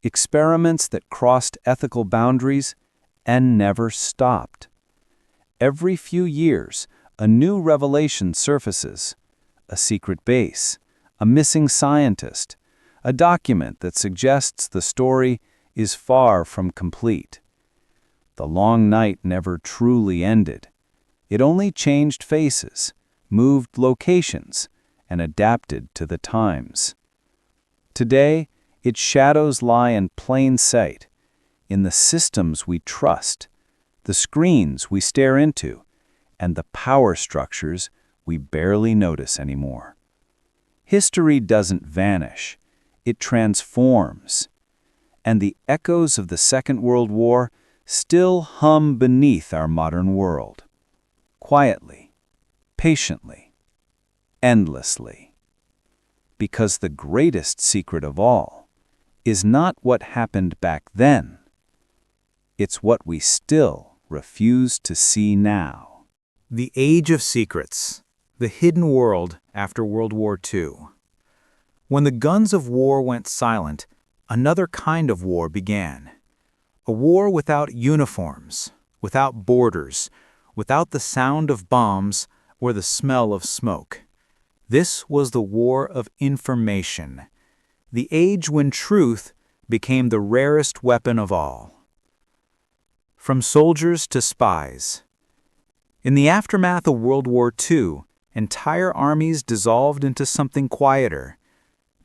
experiments that crossed ethical boundaries and never stopped. Every few years, a new revelation surfaces. A secret base, a missing scientist, a document that suggests the story is far from complete. The long night never truly ended. It only changed faces, moved locations, and adapted to the times. Today, its shadows lie in plain sight, in the systems we trust, the screens we stare into, and the power structures we barely notice anymore. History doesn't vanish, it transforms. And the echoes of the Second World War still hum beneath our modern world. Quietly, patiently, endlessly. Because the greatest secret of all is not what happened back then. It's what we still refuse to see now. The Age of Secrets, the hidden world after World War II. When the guns of war went silent, another kind of war began. A war without uniforms, without borders, without the sound of bombs or the smell of smoke. This was the war of information, the age when truth became the rarest weapon of all. From soldiers to spies. In the aftermath of World War II, entire armies dissolved into something quieter.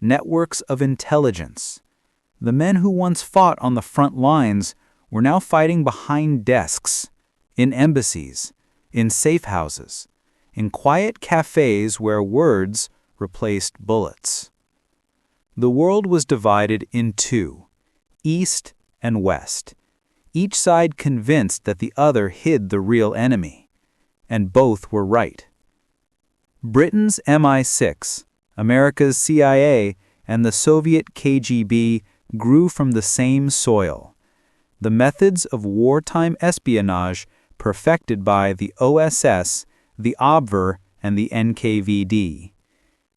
Networks of intelligence. The men who once fought on the front lines were now fighting behind desks, in embassies, in safe houses, in quiet cafes where words replaced bullets. The world was divided in two, East and West. each side convinced that the other hid the real enemy. And both were right. Britain's MI6, America's CIA, and the Soviet KGB grew from the same soil. The methods of wartime espionage perfected by the OSS, the OBVER, and the NKVD.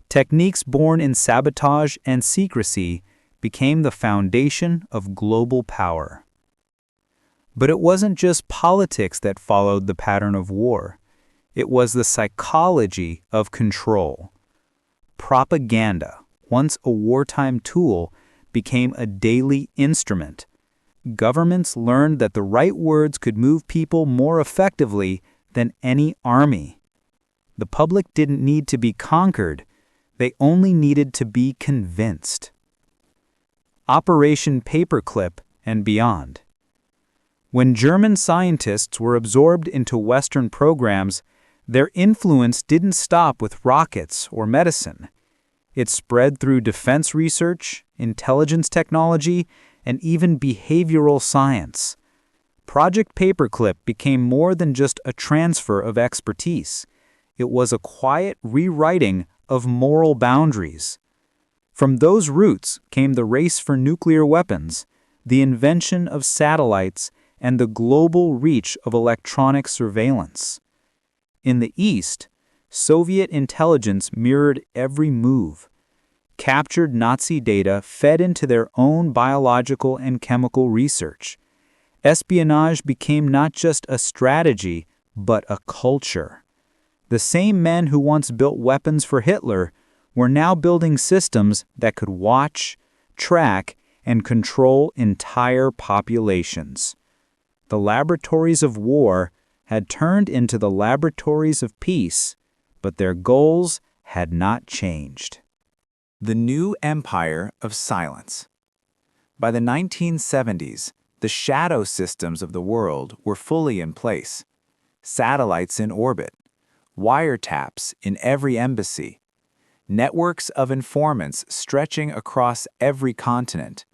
Techniques born in sabotage and secrecy became the foundation of global power. But it wasn't just politics that followed the pattern of war. It was the psychology of control. Propaganda, once a wartime tool, became a daily instrument. Governments learned that the right words could move people more effectively than any army. The public didn't need to be conquered. They only needed to be convinced. Operation Paperclip and beyond. When German scientists were absorbed into Western programs, their influence didn't stop with rockets or medicine. It spread through defense research, intelligence technology, and even behavioral science. Project Paperclip became more than just a transfer of expertise. It was a quiet rewriting of moral boundaries. From those roots came the race for nuclear weapons, the invention of satellites, and the global reach of electronic surveillance. In the East, Soviet intelligence mirrored every move. Captured Nazi data fed into their own biological and chemical research. Espionage became not just a strategy, but a culture. The same men who once built weapons for Hitler were now building systems that could watch, track, and control entire populations. The laboratories of war had turned into the laboratories of peace, but their goals had not changed. The new empire of silence. By the 1970s, the shadow systems of the world were fully in place. Satellites in orbit, wiretaps in every embassy, networks of informants stretching across every continent,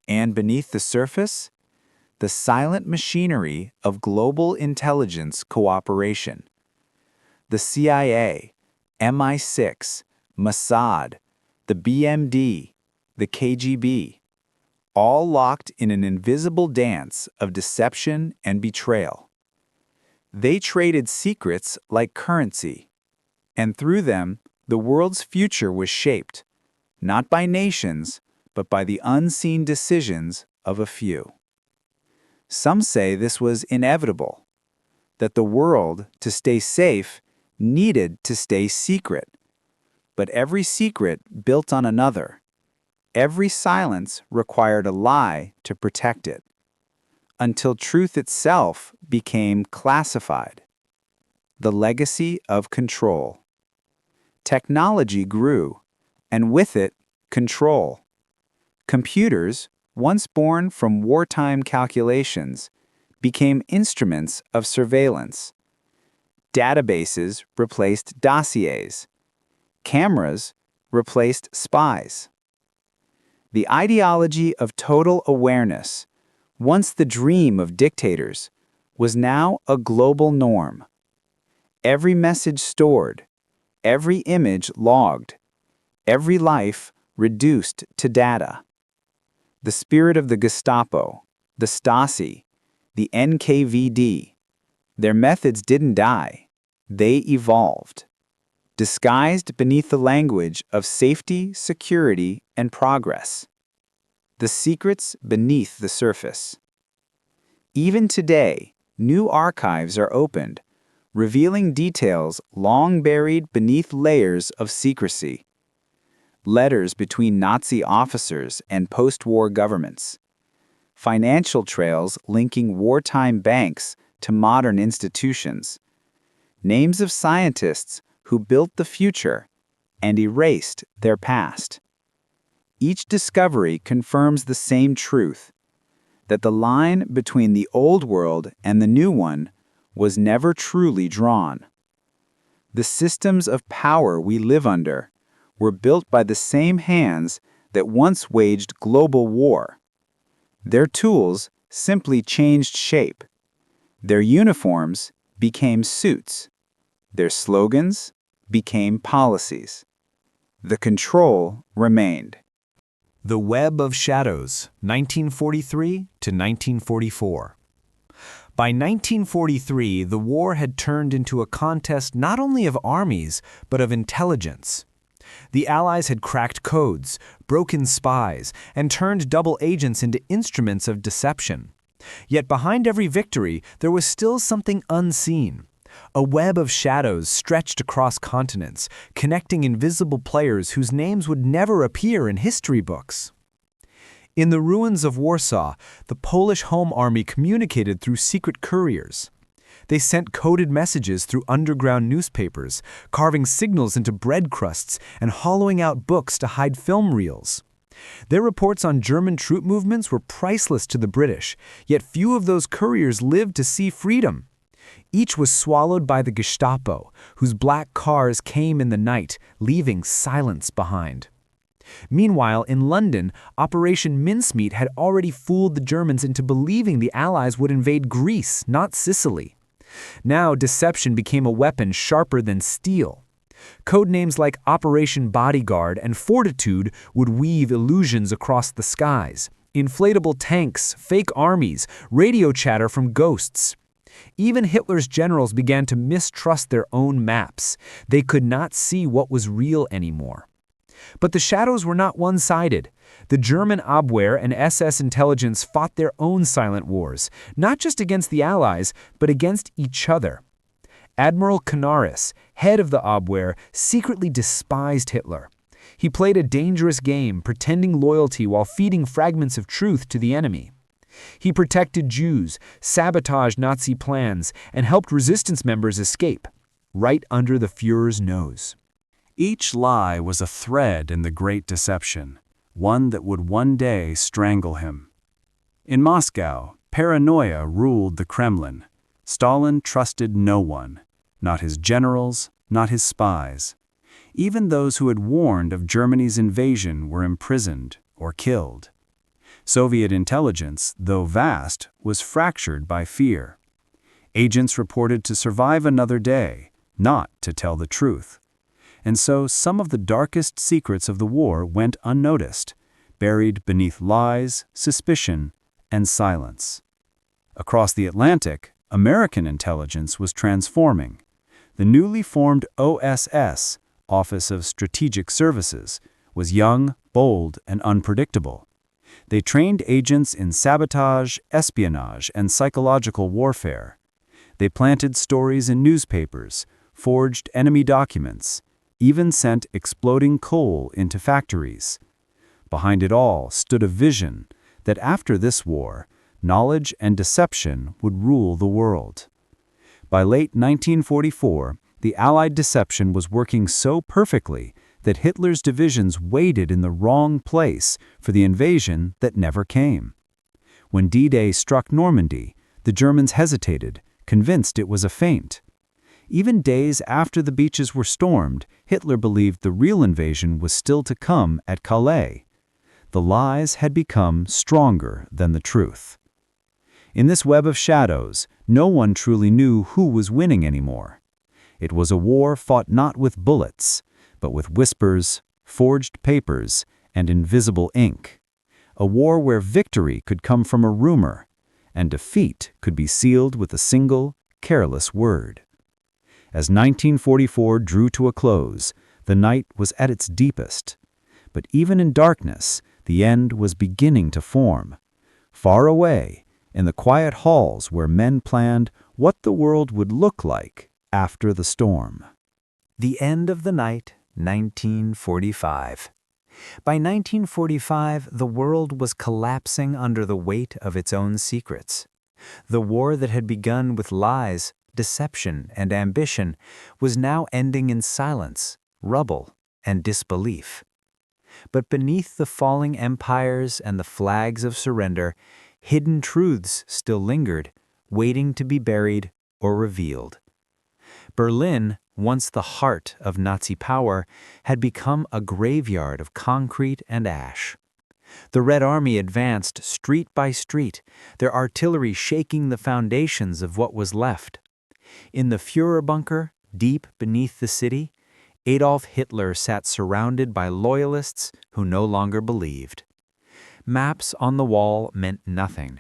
and beneath the surface, the silent machinery of global intelligence cooperation. The CIA, MI6, Mossad, the BMD, the KGB, all locked in an invisible dance of deception and betrayal. They traded secrets like currency, and through them, the world's future was shaped, not by nations, but by the unseen decisions of a few. Some say this was inevitable, that the world, to stay safe, needed to stay secret. But every secret built on another. Every silence required a lie to protect it, until truth itself became classified. The legacy of control. Technology grew, and with it, control. Computers, once born from wartime calculations, became instruments of surveillance. Databases replaced dossiers. Cameras replaced spies. The ideology of total awareness, once the dream of dictators, was now a global norm. Every message stored, every image logged, every life reduced to data. The spirit of the Gestapo, the Stasi, the NKVD, their methods didn't die, they evolved. Disguised beneath the language of safety, security, and progress. The secrets beneath the surface. Even today, new archives are opened, revealing details long buried beneath layers of secrecy. Letters between Nazi officers and post-war governments. Financial trails linking wartime banks to modern institutions. Names of scientists who built the future and erased their past. Each discovery confirms the same truth, that the line between the old world and the new one was never truly drawn. The systems of power we live under were built by the same hands that once waged global war. Their tools simply changed shape. Their uniforms became suits. Their slogans became policies. The control remained. The Web of Shadows, 1943 to 1944. By 1943, the war had turned into a contest not only of armies, but of intelligence. The Allies had cracked codes, broken spies, and turned double agents into instruments of deception. Yet behind every victory, there was still something unseen. A web of shadows stretched across continents, connecting invisible players whose names would never appear in history books. In the ruins of Warsaw, the Polish Home Army communicated through secret couriers. They sent coded messages through underground newspapers, carving signals into bread crusts and hollowing out books to hide film reels. Their reports on German troop movements were priceless to the British, yet few of those couriers lived to see freedom. Each was swallowed by the Gestapo, whose black cars came in the night, leaving silence behind. Meanwhile, in London, Operation Mincemeat had already fooled the Germans into believing the Allies would invade Greece, not Sicily. Now, deception became a weapon sharper than steel. Codenames like Operation Bodyguard and Fortitude would weave illusions across the skies. Inflatable tanks, fake armies, radio chatter from ghosts. Even Hitler's generals began to mistrust their own maps. They could not see what was real anymore. But the shadows were not one-sided. The German Abwehr and SS intelligence fought their own silent wars, not just against the Allies, but against each other. Admiral Canaris, head of the Abwehr, secretly despised Hitler. He played a dangerous game, pretending loyalty while feeding fragments of truth to the enemy. He protected Jews, sabotaged Nazi plans, and helped resistance members escape, right under the Führer's nose. Each lie was a thread in the Great Deception, one that would one day strangle him. In Moscow, paranoia ruled the Kremlin. Stalin trusted no one, not his generals, not his spies. Even those who had warned of Germany's invasion were imprisoned or killed. Soviet intelligence, though vast, was fractured by fear. Agents reported to survive another day, not to tell the truth. And so some of the darkest secrets of the war went unnoticed, buried beneath lies, suspicion, and silence. Across the Atlantic, American intelligence was transforming. The newly formed OSS, Office of Strategic Services, was young, bold, and unpredictable. They trained agents in sabotage, espionage, and psychological warfare. They planted stories in newspapers, forged enemy documents, even sent exploding coal into factories. Behind it all stood a vision that after this war, knowledge and deception would rule the world. By late 1944, the Allied deception was working so perfectly that Hitler's divisions waited in the wrong place for the invasion that never came. When D-Day struck Normandy, the Germans hesitated, convinced it was a feint. Even days after the beaches were stormed, Hitler believed the real invasion was still to come at Calais. The lies had become stronger than the truth. In this web of shadows, no one truly knew who was winning anymore. It was a war fought not with bullets, but with whispers, forged papers, and invisible ink. A war where victory could come from a rumor, and defeat could be sealed with a single, careless word. As 1944 drew to a close, the night was at its deepest. But even in darkness, the end was beginning to form. Far away, in the quiet halls where men planned what the world would look like after the storm. The end of the night, 1945. By 1945, the world was collapsing under the weight of its own secrets. The war that had begun with lies, deception, and ambition was now ending in silence, rubble, and disbelief. But beneath the falling empires and the flags of surrender, hidden truths still lingered, waiting to be buried or revealed. Berlin, once the heart of Nazi power, had become a graveyard of concrete and ash. The Red Army advanced street by street, their artillery shaking the foundations of what was left. In the Führer bunker, deep beneath the city, Adolf Hitler sat surrounded by loyalists who no longer believed. Maps on the wall meant nothing.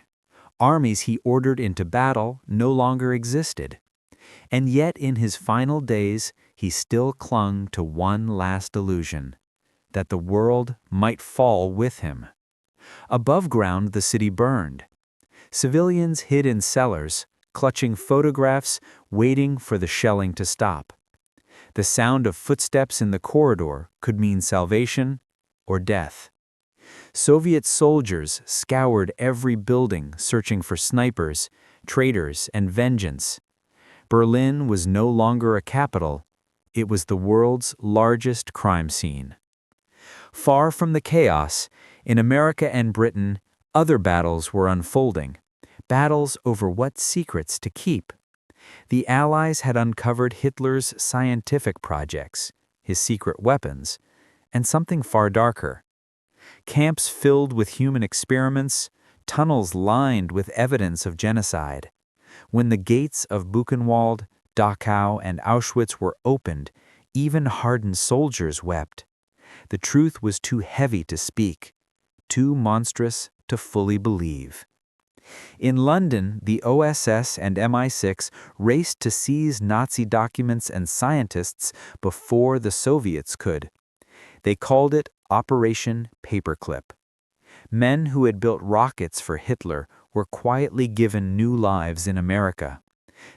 Armies he ordered into battle no longer existed. And yet in his final days he still clung to one last illusion, that the world might fall with him. Above ground the city burned. Civilians hid in cellars, clutching photographs, waiting for the shelling to stop. The sound of footsteps in the corridor could mean salvation or death. Soviet soldiers scoured every building searching for snipers, traitors, and vengeance. Berlin was no longer a capital, it was the world's largest crime scene. Far from the chaos, in America and Britain, other battles were unfolding, battles over what secrets to keep. The Allies had uncovered Hitler's scientific projects, his secret weapons, and something far darker. Camps filled with human experiments, tunnels lined with evidence of genocide. When the gates of Buchenwald, Dachau, and Auschwitz were opened, even hardened soldiers wept. The truth was too heavy to speak, too monstrous to fully believe. In London, the OSS and MI6 raced to seize Nazi documents and scientists before the Soviets could. They called it Operation Paperclip. Men who had built rockets for Hitler were quietly given new lives in America.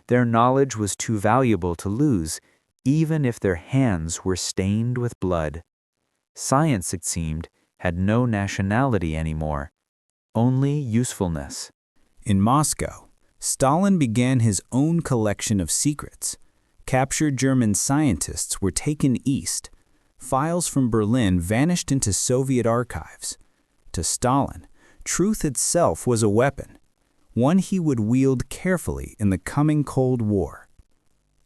Their knowledge was too valuable to lose, even if their hands were stained with blood. Science, it seemed, had no nationality anymore, only usefulness. In Moscow, Stalin began his own collection of secrets. Captured German scientists were taken east. Files from Berlin vanished into Soviet archives. To Stalin, truth itself was a weapon, one he would wield carefully in the coming Cold War.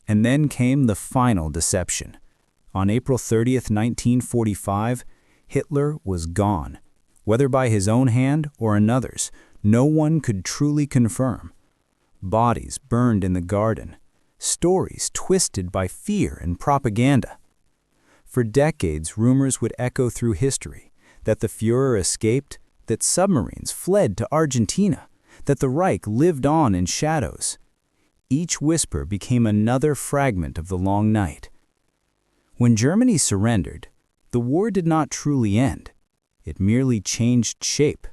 And then came the final deception. On April 30th, 1945, Hitler was gone. Whether by his own hand or another's, no one could truly confirm. Bodies burned in the garden, stories twisted by fear and propaganda. For decades, rumors would echo through history that the Führer escaped, that submarines fled to Argentina, that the Reich lived on in shadows. Each whisper became another fragment of the long night. When Germany surrendered, the war did not truly end. It merely changed shape.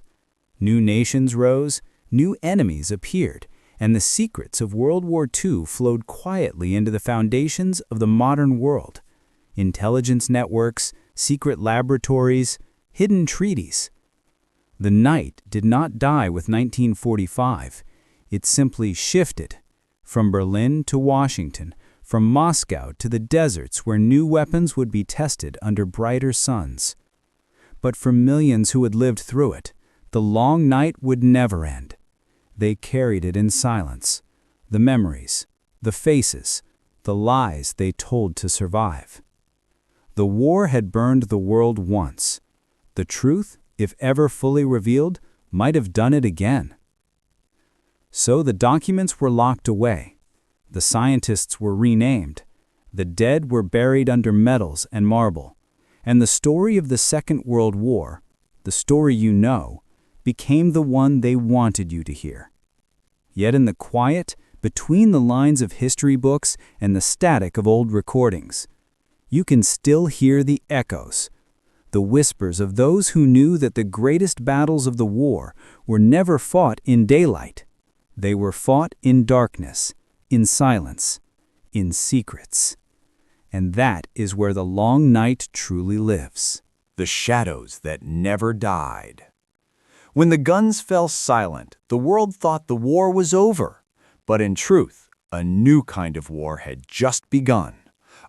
New nations rose, new enemies appeared, and the secrets of World War II flowed quietly into the foundations of the modern world. Intelligence networks, secret laboratories, hidden treaties. The night did not die with 1945. It simply shifted. From Berlin to Washington, from Moscow to the deserts where new weapons would be tested under brighter suns. But for millions who had lived through it, the long night would never end. They carried it in silence. The memories, the faces, the lies they told to survive. The war had burned the world once. The truth, if ever fully revealed, might have done it again. So the documents were locked away. The scientists were renamed. The dead were buried under metals and marble. And the story of the Second World War, the story you know, became the one they wanted you to hear. Yet in the quiet, between the lines of history books and the static of old recordings, you can still hear the echoes, the whispers of those who knew that the greatest battles of the war were never fought in daylight. They were fought in darkness, in silence, in secrets. And that is where the long night truly lives. The shadows that never died. When the guns fell silent, the world thought the war was over. But in truth, a new kind of war had just begun.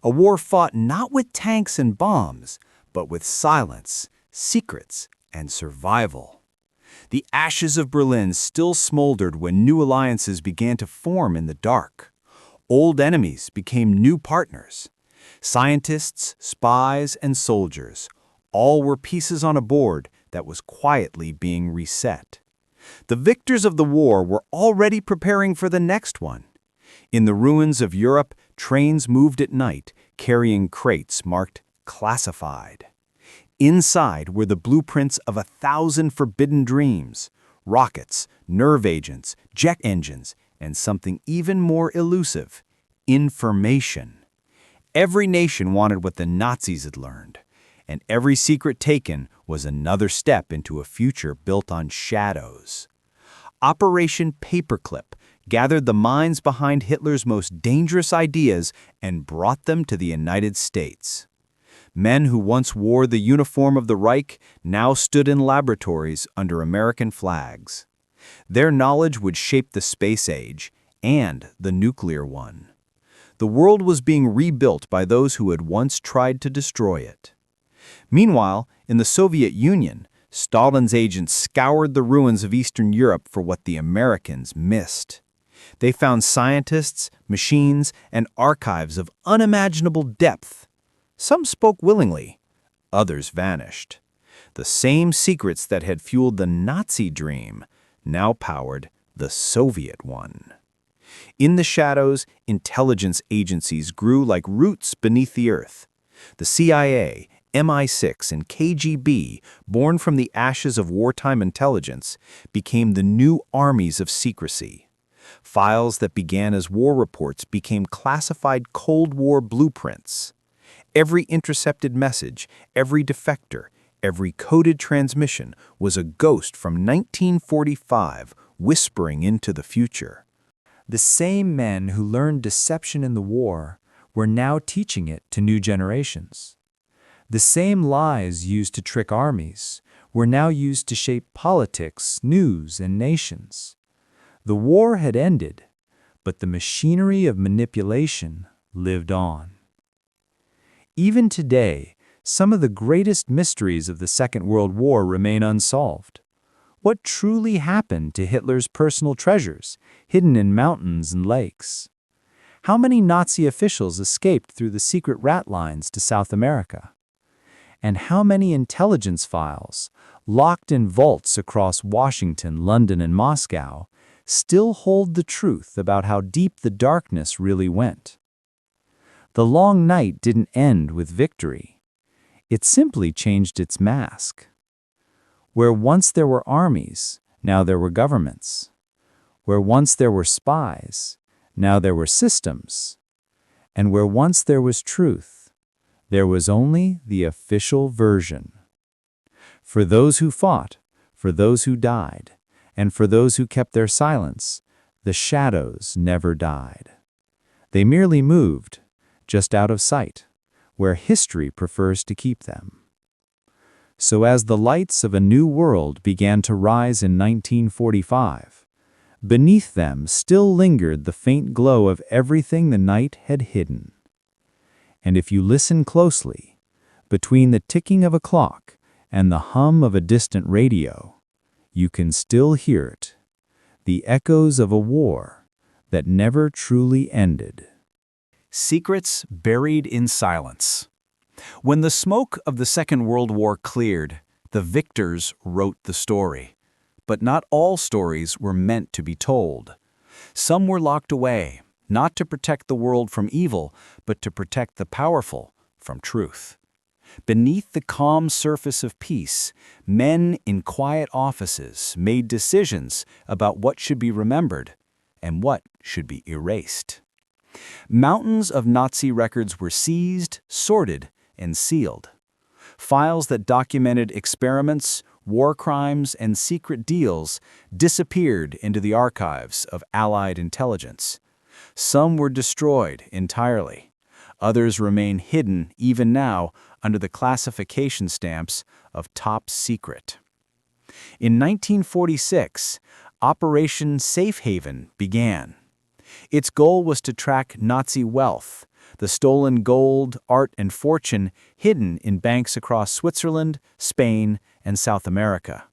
A war fought not with tanks and bombs, but with silence, secrets, and survival. The ashes of Berlin still smoldered when new alliances began to form in the dark. Old enemies became new partners. Scientists, spies, and soldiers, all were pieces on a board that was quietly being reset. The victors of the war were already preparing for the next one. In the ruins of Europe, trains moved at night, carrying crates marked classified. Inside were the blueprints of 1,000 forbidden dreams, rockets, nerve agents, jet engines, and something even more elusive, information. Every nation wanted what the Nazis had learned, and every secret taken was another step into a future built on shadows. Operation Paperclip gathered the minds behind Hitler's most dangerous ideas and brought them to the United States. Men who once wore the uniform of the Reich now stood in laboratories under American flags. Their knowledge would shape the space age and the nuclear one. The world was being rebuilt by those who had once tried to destroy it. Meanwhile, in the Soviet Union, Stalin's agents scoured the ruins of Eastern Europe for what the Americans missed. They found scientists, machines, and archives of unimaginable depth. Some spoke willingly, others vanished. The same secrets that had fueled the Nazi dream now powered the Soviet one. In the shadows, intelligence agencies grew like roots beneath the earth. The CIA, MI6, and KGB, born from the ashes of wartime intelligence, became the new armies of secrecy. Files that began as war reports became classified Cold War blueprints. Every intercepted message, every defector, every coded transmission was a ghost from 1945 whispering into the future. The same men who learned deception in the war were now teaching it to new generations. The same lies used to trick armies were now used to shape politics, news, and nations. The war had ended, but the machinery of manipulation lived on. Even today, some of the greatest mysteries of the Second World War remain unsolved. What truly happened to Hitler's personal treasures, hidden in mountains and lakes? How many Nazi officials escaped through the secret rat lines to South America? And how many intelligence files, locked in vaults across Washington, London, and Moscow, still hold the truth about how deep the darkness really went? The long night didn't end with victory. It simply changed its mask. Where once there were armies, now there were governments. Where once there were spies, now there were systems. And where once there was truth, there was only the official version. For those who fought, for those who died, and for those who kept their silence, the shadows never died. They merely moved, just out of sight, where history prefers to keep them. So as the lights of a new world began to rise in 1945, beneath them still lingered the faint glow of everything the night had hidden. And if you listen closely, between the ticking of a clock and the hum of a distant radio, you can still hear it, the echoes of a war that never truly ended. Secrets buried in silence. When the smoke of the Second World War cleared, the victors wrote the story. But not all stories were meant to be told. Some were locked away, not to protect the world from evil, but to protect the powerful from truth. Beneath the calm surface of peace, men in quiet offices made decisions about what should be remembered and what should be erased. Mountains of Nazi records were seized, sorted, and sealed. Files that documented experiments, war crimes, and secret deals disappeared into the archives of Allied intelligence. Some were destroyed entirely. Others remain hidden even now under the classification stamps of top secret. In 1946, Operation Safe Haven began. Its goal was to track Nazi wealth, the stolen gold, art, and fortune hidden in banks across Switzerland, Spain, and South America.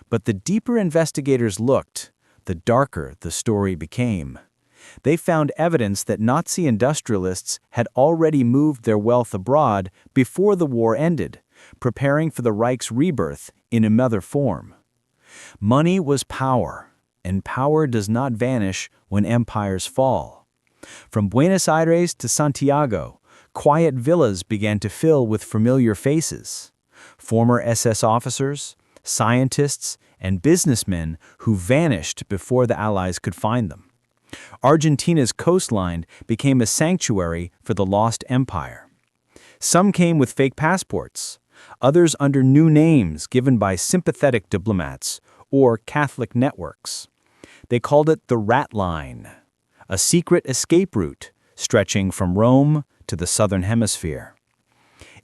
But the deeper investigators looked, the darker the story became. They found evidence that Nazi industrialists had already moved their wealth abroad before the war ended, preparing for the Reich's rebirth in another form. Money was power, and power does not vanish when empires fall. From Buenos Aires to Santiago, quiet villas began to fill with familiar faces. Former SS officers, scientists, and businessmen who vanished before the Allies could find them. Argentina's coastline became a sanctuary for the lost empire. Some came with fake passports, others under new names given by sympathetic diplomats or Catholic networks. They called it the Rat Line, a secret escape route stretching from Rome to the southern hemisphere.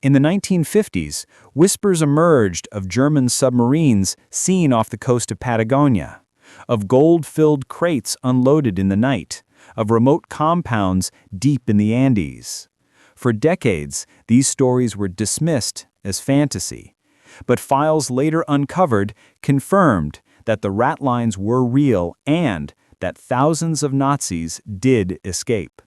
In the 1950s, whispers emerged of German submarines seen off the coast of Patagonia, of gold-filled crates unloaded in the night, of remote compounds deep in the Andes. For decades, these stories were dismissed as fantasy, but files later uncovered confirmed that the rat lines were real and that thousands of Nazis did escape.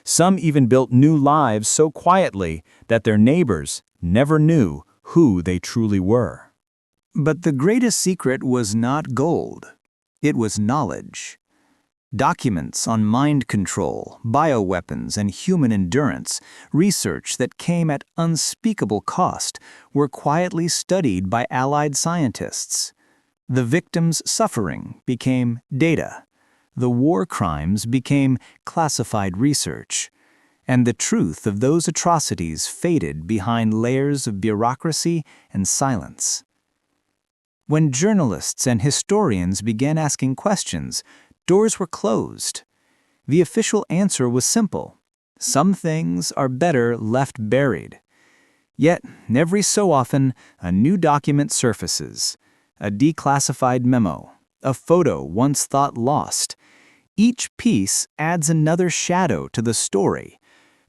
Some even built new lives so quietly that their neighbors never knew who they truly were. But the greatest secret was not gold. It was knowledge. Documents on mind control, bioweapons, and human endurance, research that came at unspeakable cost, were quietly studied by Allied scientists. The victims' suffering became data. The war crimes became classified research, and the truth of those atrocities faded behind layers of bureaucracy and silence. When journalists and historians began asking questions, doors were closed. The official answer was simple: some things are better left buried. Yet, every so often, a new document surfaces, a declassified memo, a photo once thought lost. Each piece adds another shadow to the story,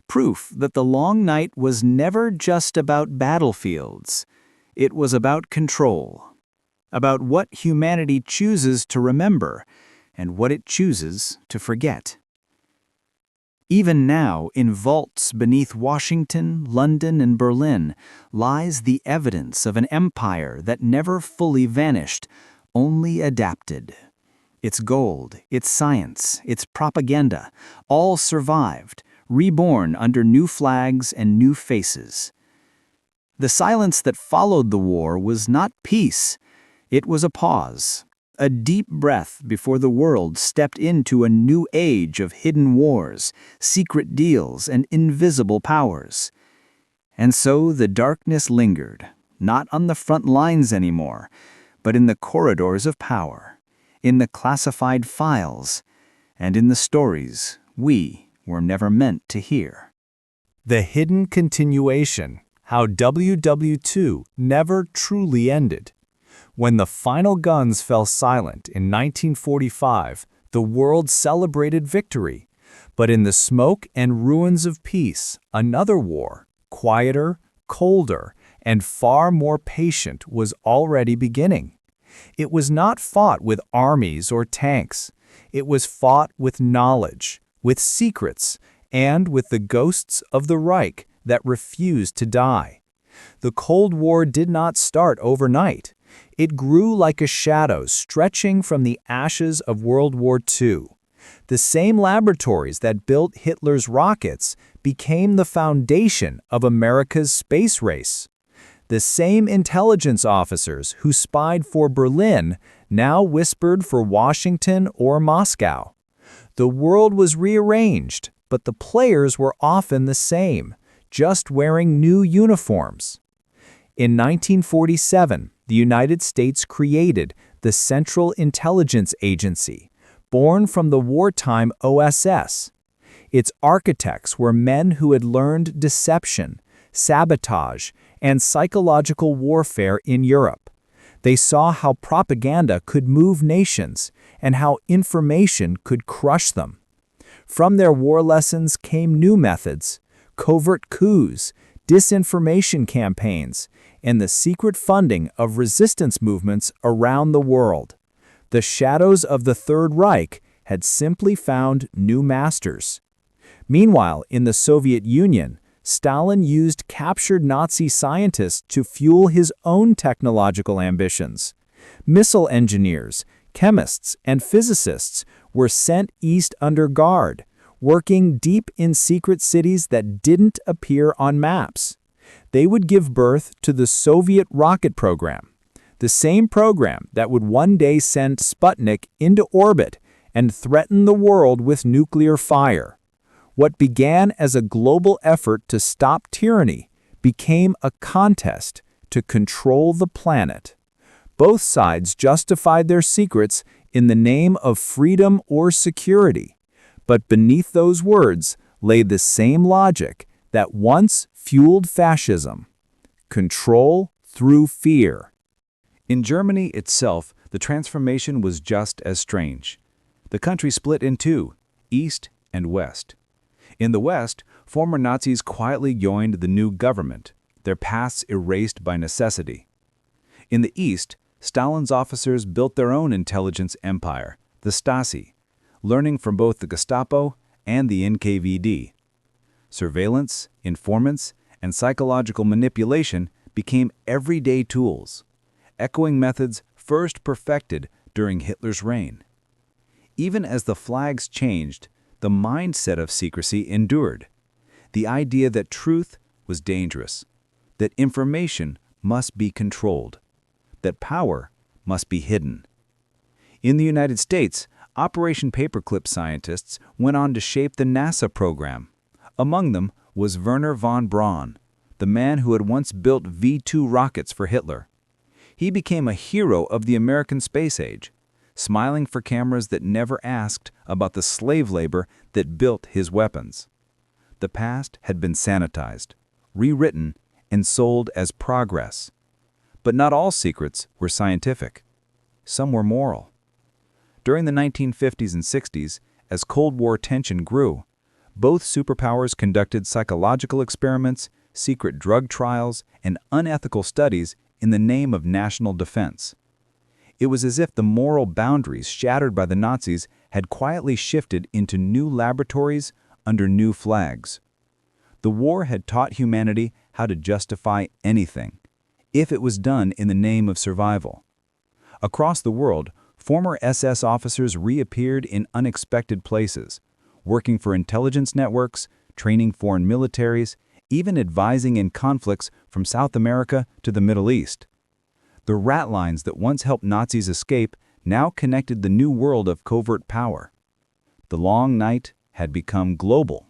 proof that the long night was never just about battlefields. It was about control, about what humanity chooses to remember and what it chooses to forget. Even now, in vaults beneath Washington, London, and Berlin, lies the evidence of an empire that never fully vanished, only adapted. Its gold, its science, its propaganda, all survived, reborn under new flags and new faces. The silence that followed the war was not peace. It was a pause, a deep breath before the world stepped into a new age of hidden wars, secret deals, and invisible powers. And so the darkness lingered, not on the front lines anymore, but in the corridors of power, in the classified files, and in the stories we were never meant to hear. The hidden continuation, how WWII never truly ended. When the final guns fell silent in 1945, the world celebrated victory. But in the smoke and ruins of peace, another war, quieter, colder, and far more patient, was already beginning. It was not fought with armies or tanks. It was fought with knowledge, with secrets, and with the ghosts of the Reich that refused to die. The Cold War did not start overnight. It grew like a shadow stretching from the ashes of World War II. The same laboratories that built Hitler's rockets became the foundation of America's space race. The same intelligence officers who spied for Berlin now whispered for Washington or Moscow. The world was rearranged, but the players were often the same, just wearing new uniforms. In 1947, the United States created the Central Intelligence Agency, born from the wartime OSS. Its architects were men who had learned deception, sabotage, and psychological warfare in Europe. They saw how propaganda could move nations and how information could crush them. From their war lessons came new methods: covert coups, disinformation campaigns, and the secret funding of resistance movements around the world. The shadows of the Third Reich had simply found new masters. Meanwhile, in the Soviet Union, Stalin used captured Nazi scientists to fuel his own technological ambitions. Missile engineers, chemists, and physicists were sent east under guard, working deep in secret cities that didn't appear on maps. They would give birth to the Soviet rocket program, the same program that would one day send Sputnik into orbit and threaten the world with nuclear fire. What began as a global effort to stop tyranny became a contest to control the planet. Both sides justified their secrets in the name of freedom or security, but beneath those words lay the same logic that once fueled fascism: control through fear. In Germany itself, the transformation was just as strange. The country split in two, East and West. In the West, former Nazis quietly joined the new government, their pasts erased by necessity. In the East, Stalin's officers built their own intelligence empire, the Stasi, learning from both the Gestapo and the NKVD. Surveillance, informants, and psychological manipulation became everyday tools, echoing methods first perfected during Hitler's reign. Even as the flags changed, the mindset of secrecy endured. The idea that truth was dangerous, that information must be controlled, that power must be hidden. In the United States, Operation Paperclip scientists went on to shape the NASA program. Among them was Wernher von Braun, the man who had once built V-2 rockets for Hitler. He became a hero of the American space age, smiling for cameras that never asked about the slave labor that built his weapons. The past had been sanitized, rewritten, and sold as progress. But not all secrets were scientific. Some were moral. During the 1950s and 60s, as Cold War tension grew, both superpowers conducted psychological experiments, secret drug trials, and unethical studies in the name of national defense. It was as if the moral boundaries shattered by the Nazis had quietly shifted into new laboratories under new flags. The war had taught humanity how to justify anything, if it was done in the name of survival. Across the world, former SS officers reappeared in unexpected places, working for intelligence networks, training foreign militaries, even advising in conflicts from South America to the Middle East. The rat lines that once helped Nazis escape now connected the new world of covert power. The long night had become global.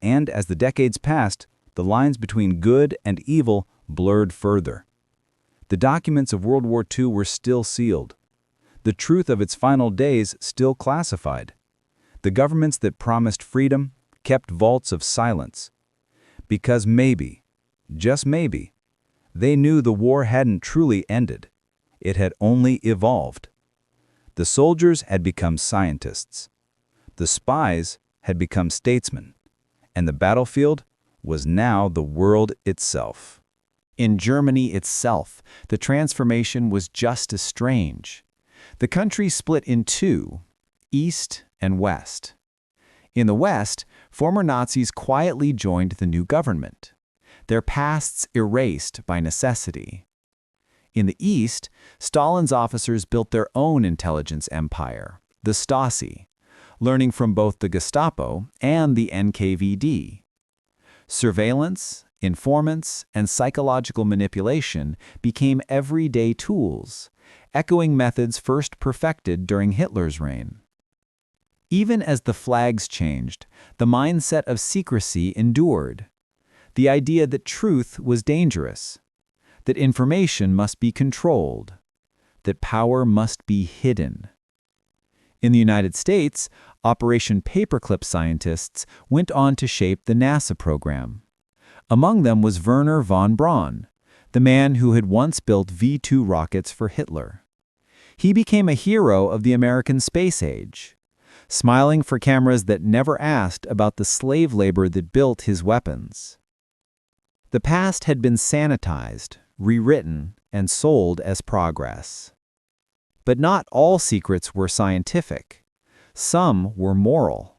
And as the decades passed, the lines between good and evil blurred further. The documents of World War II were still sealed. The truth of its final days still classified. The governments that promised freedom kept vaults of silence. Because maybe, just maybe, they knew the war hadn't truly ended. It had only evolved. The soldiers had become scientists. The spies had become statesmen. And the battlefield was now the world itself. In Germany itself, the transformation was just as strange. The country split in two, East and West. In the West, former Nazis quietly joined the new government, their pasts erased by necessity. In the East, Stalin's officers built their own intelligence empire, the Stasi, learning from both the Gestapo and the NKVD. Surveillance, informants, and psychological manipulation became everyday tools, echoing methods first perfected during Hitler's reign. Even as the flags changed, the mindset of secrecy endured. The idea that truth was dangerous, that information must be controlled, that power must be hidden. In the United States, Operation Paperclip scientists went on to shape the NASA program. Among them was Wernher von Braun, the man who had once built V-2 rockets for Hitler. He became a hero of the American space age, smiling for cameras that never asked about the slave labor that built his weapons. The past had been sanitized, rewritten, and sold as progress. But not all secrets were scientific. Some were moral.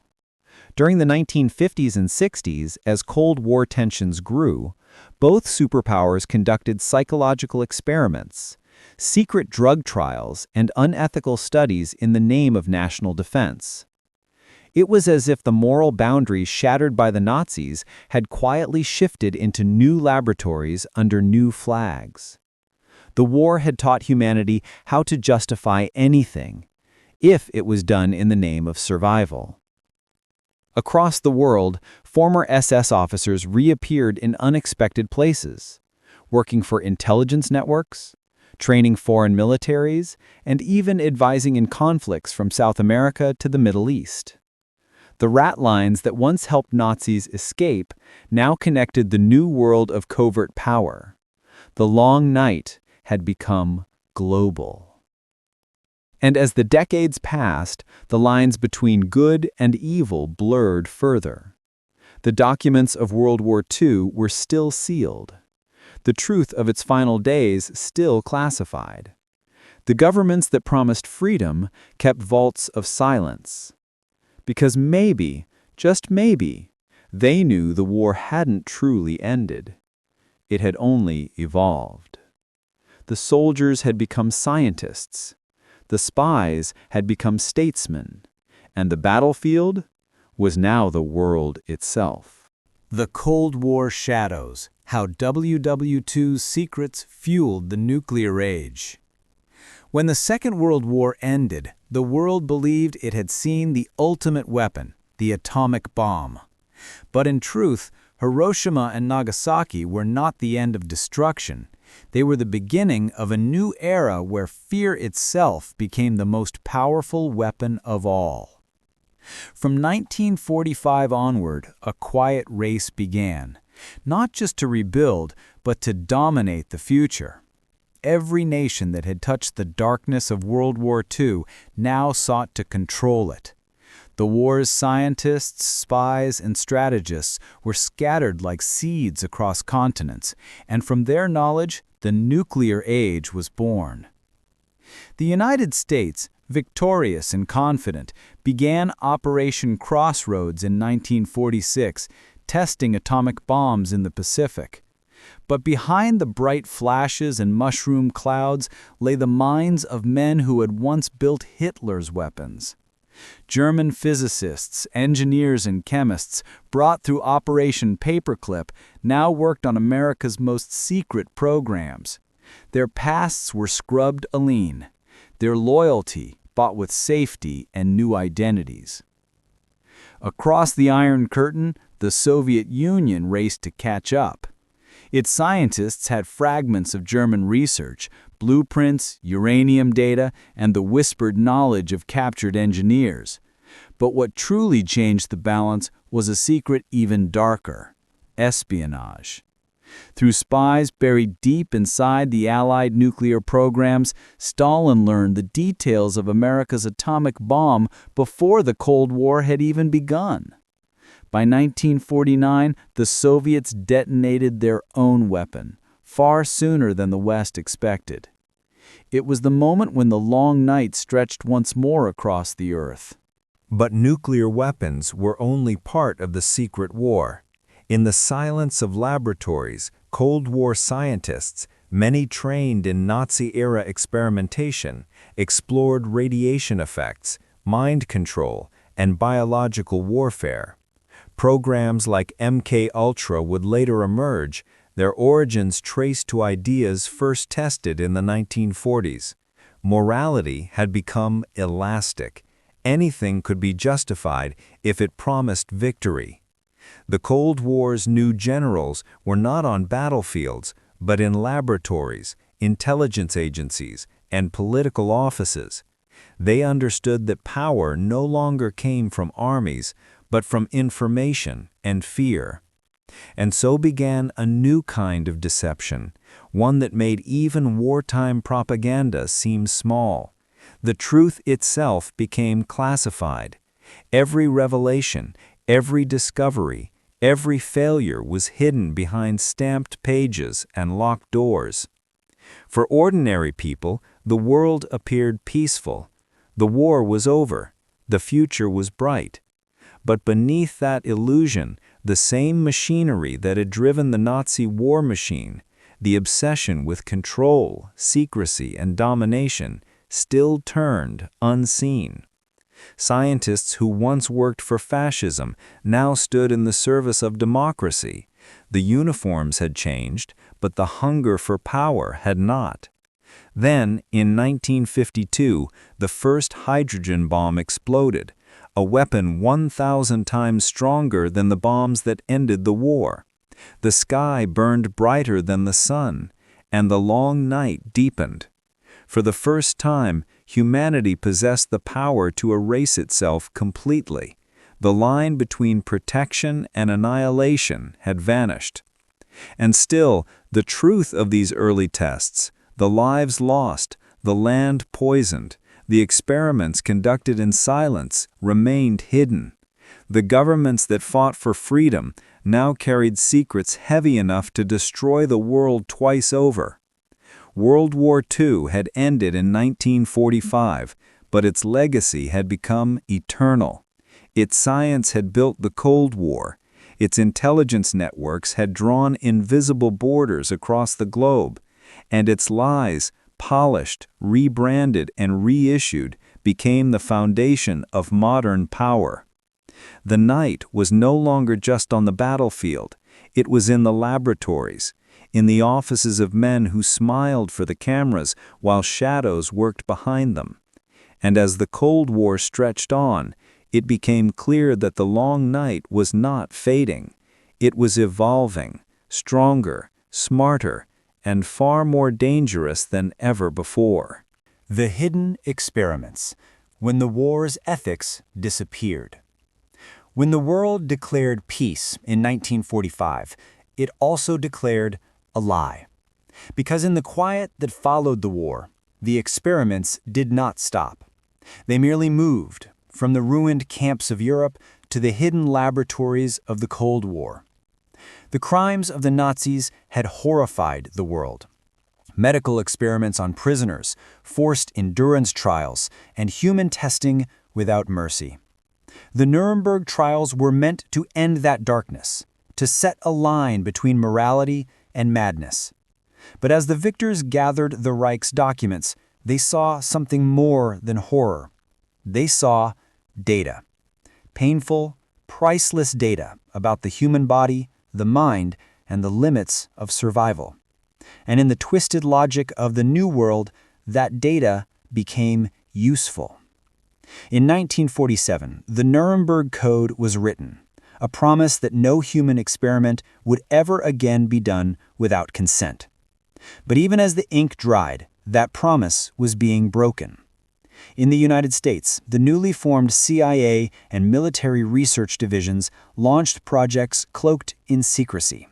During the 1950s and 60s, as Cold War tensions grew, both superpowers conducted psychological experiments, secret drug trials, and unethical studies in the name of national defense. It was as if the moral boundaries shattered by the Nazis had quietly shifted into new laboratories under new flags. The war had taught humanity how to justify anything, if it was done in the name of survival. Across the world, former SS officers reappeared in unexpected places, working for intelligence networks, training foreign militaries, and even advising in conflicts from South America to the Middle East. The rat lines that once helped Nazis escape now connected the new world of covert power. The long night had become global. And as the decades passed, the lines between good and evil blurred further. The documents of World War II were still sealed. The truth of its final days still classified. The governments that promised freedom kept vaults of silence. Because maybe, just maybe, they knew the war hadn't truly ended. It had only evolved. The soldiers had become scientists. The spies had become statesmen. And the battlefield was now the world itself. The Cold War Shadows: How WWII's Secrets Fueled the Nuclear Age. When the Second World War ended, the world believed it had seen the ultimate weapon, the atomic bomb. But in truth, Hiroshima and Nagasaki were not the end of destruction. They were the beginning of a new era where fear itself became the most powerful weapon of all. From 1945 onward, a quiet race began, not just to rebuild, but to dominate the future. Every nation that had touched the darkness of World War II now sought to control it. The war's scientists, spies, and strategists were scattered like seeds across continents, and from their knowledge, the nuclear age was born. The United States, victorious and confident, began Operation Crossroads in 1946, testing atomic bombs in the Pacific. But behind the bright flashes and mushroom clouds lay the minds of men who had once built Hitler's weapons. German physicists, engineers, and chemists, brought through Operation Paperclip, now worked on America's most secret programs. Their pasts were scrubbed clean, their loyalty bought with safety and new identities. Across the Iron Curtain, the Soviet Union raced to catch up. Its scientists had fragments of German research, blueprints, uranium data, and the whispered knowledge of captured engineers. But what truly changed the balance was a secret even darker: espionage. Through spies buried deep inside the Allied nuclear programs, Stalin learned the details of America's atomic bomb before the Cold War had even begun. By 1949, the Soviets detonated their own weapon, far sooner than the West expected. It was the moment when the long night stretched once more across the Earth. But nuclear weapons were only part of the secret war. In the silence of laboratories, Cold War scientists, many trained in Nazi-era experimentation, explored radiation effects, mind control, and biological warfare. Programs like MK-Ultra would later emerge, their origins traced to ideas first tested in the 1940s. Morality had become elastic. Anything could be justified if it promised victory. The Cold War's new generals were not on battlefields, but in laboratories, intelligence agencies, and political offices. They understood that power no longer came from armies, but from information and fear. And so began a new kind of deception, one that made even wartime propaganda seem small. The truth itself became classified. Every revelation, every discovery, every failure was hidden behind stamped pages and locked doors. For ordinary people, the world appeared peaceful. The war was over. The future was bright. But beneath that illusion, the same machinery that had driven the Nazi war machine, the obsession with control, secrecy, and domination, still turned unseen. Scientists who once worked for fascism now stood in the service of democracy. The uniforms had changed, but the hunger for power had not. Then, in 1952, the first hydrogen bomb exploded, a weapon 1,000 times stronger than the bombs that ended the war. The sky burned brighter than the sun, and the long night deepened. For the first time, humanity possessed the power to erase itself completely. The line between protection and annihilation had vanished. And still, the truth of these early tests, the lives lost, the land poisoned, the experiments conducted in silence, remained hidden. The governments that fought for freedom now carried secrets heavy enough to destroy the world twice over. World War II had ended in 1945, but its legacy had become eternal. Its science had built the Cold War. Its intelligence networks had drawn invisible borders across the globe, and its lies, polished, rebranded, and reissued, became the foundation of modern power. The night was no longer just on the battlefield. It was in the laboratories, in the offices of men who smiled for the cameras while shadows worked behind them. And as the Cold War stretched on, it became clear that the long night was not fading. It was evolving, stronger, smarter, and far more dangerous than ever before. The hidden experiments, when the war's ethics disappeared. When the world declared peace in 1945, it also declared a lie. Because in the quiet that followed the war, the experiments did not stop. They merely moved from the ruined camps of Europe to the hidden laboratories of the Cold War. The crimes of the Nazis had horrified the world. Medical experiments on prisoners, forced endurance trials, and human testing without mercy. The Nuremberg trials were meant to end that darkness, to set a line between morality and madness. But as the victors gathered the Reich's documents, they saw something more than horror. They saw data. Painful, priceless data about the human body, the mind, and the limits of survival. And in the twisted logic of the New World, that data became useful. In 1947, the Nuremberg Code was written, a promise that no human experiment would ever again be done without consent. But even as the ink dried, that promise was being broken. In the United States, the newly formed CIA and military research divisions launched projects cloaked in secrecy.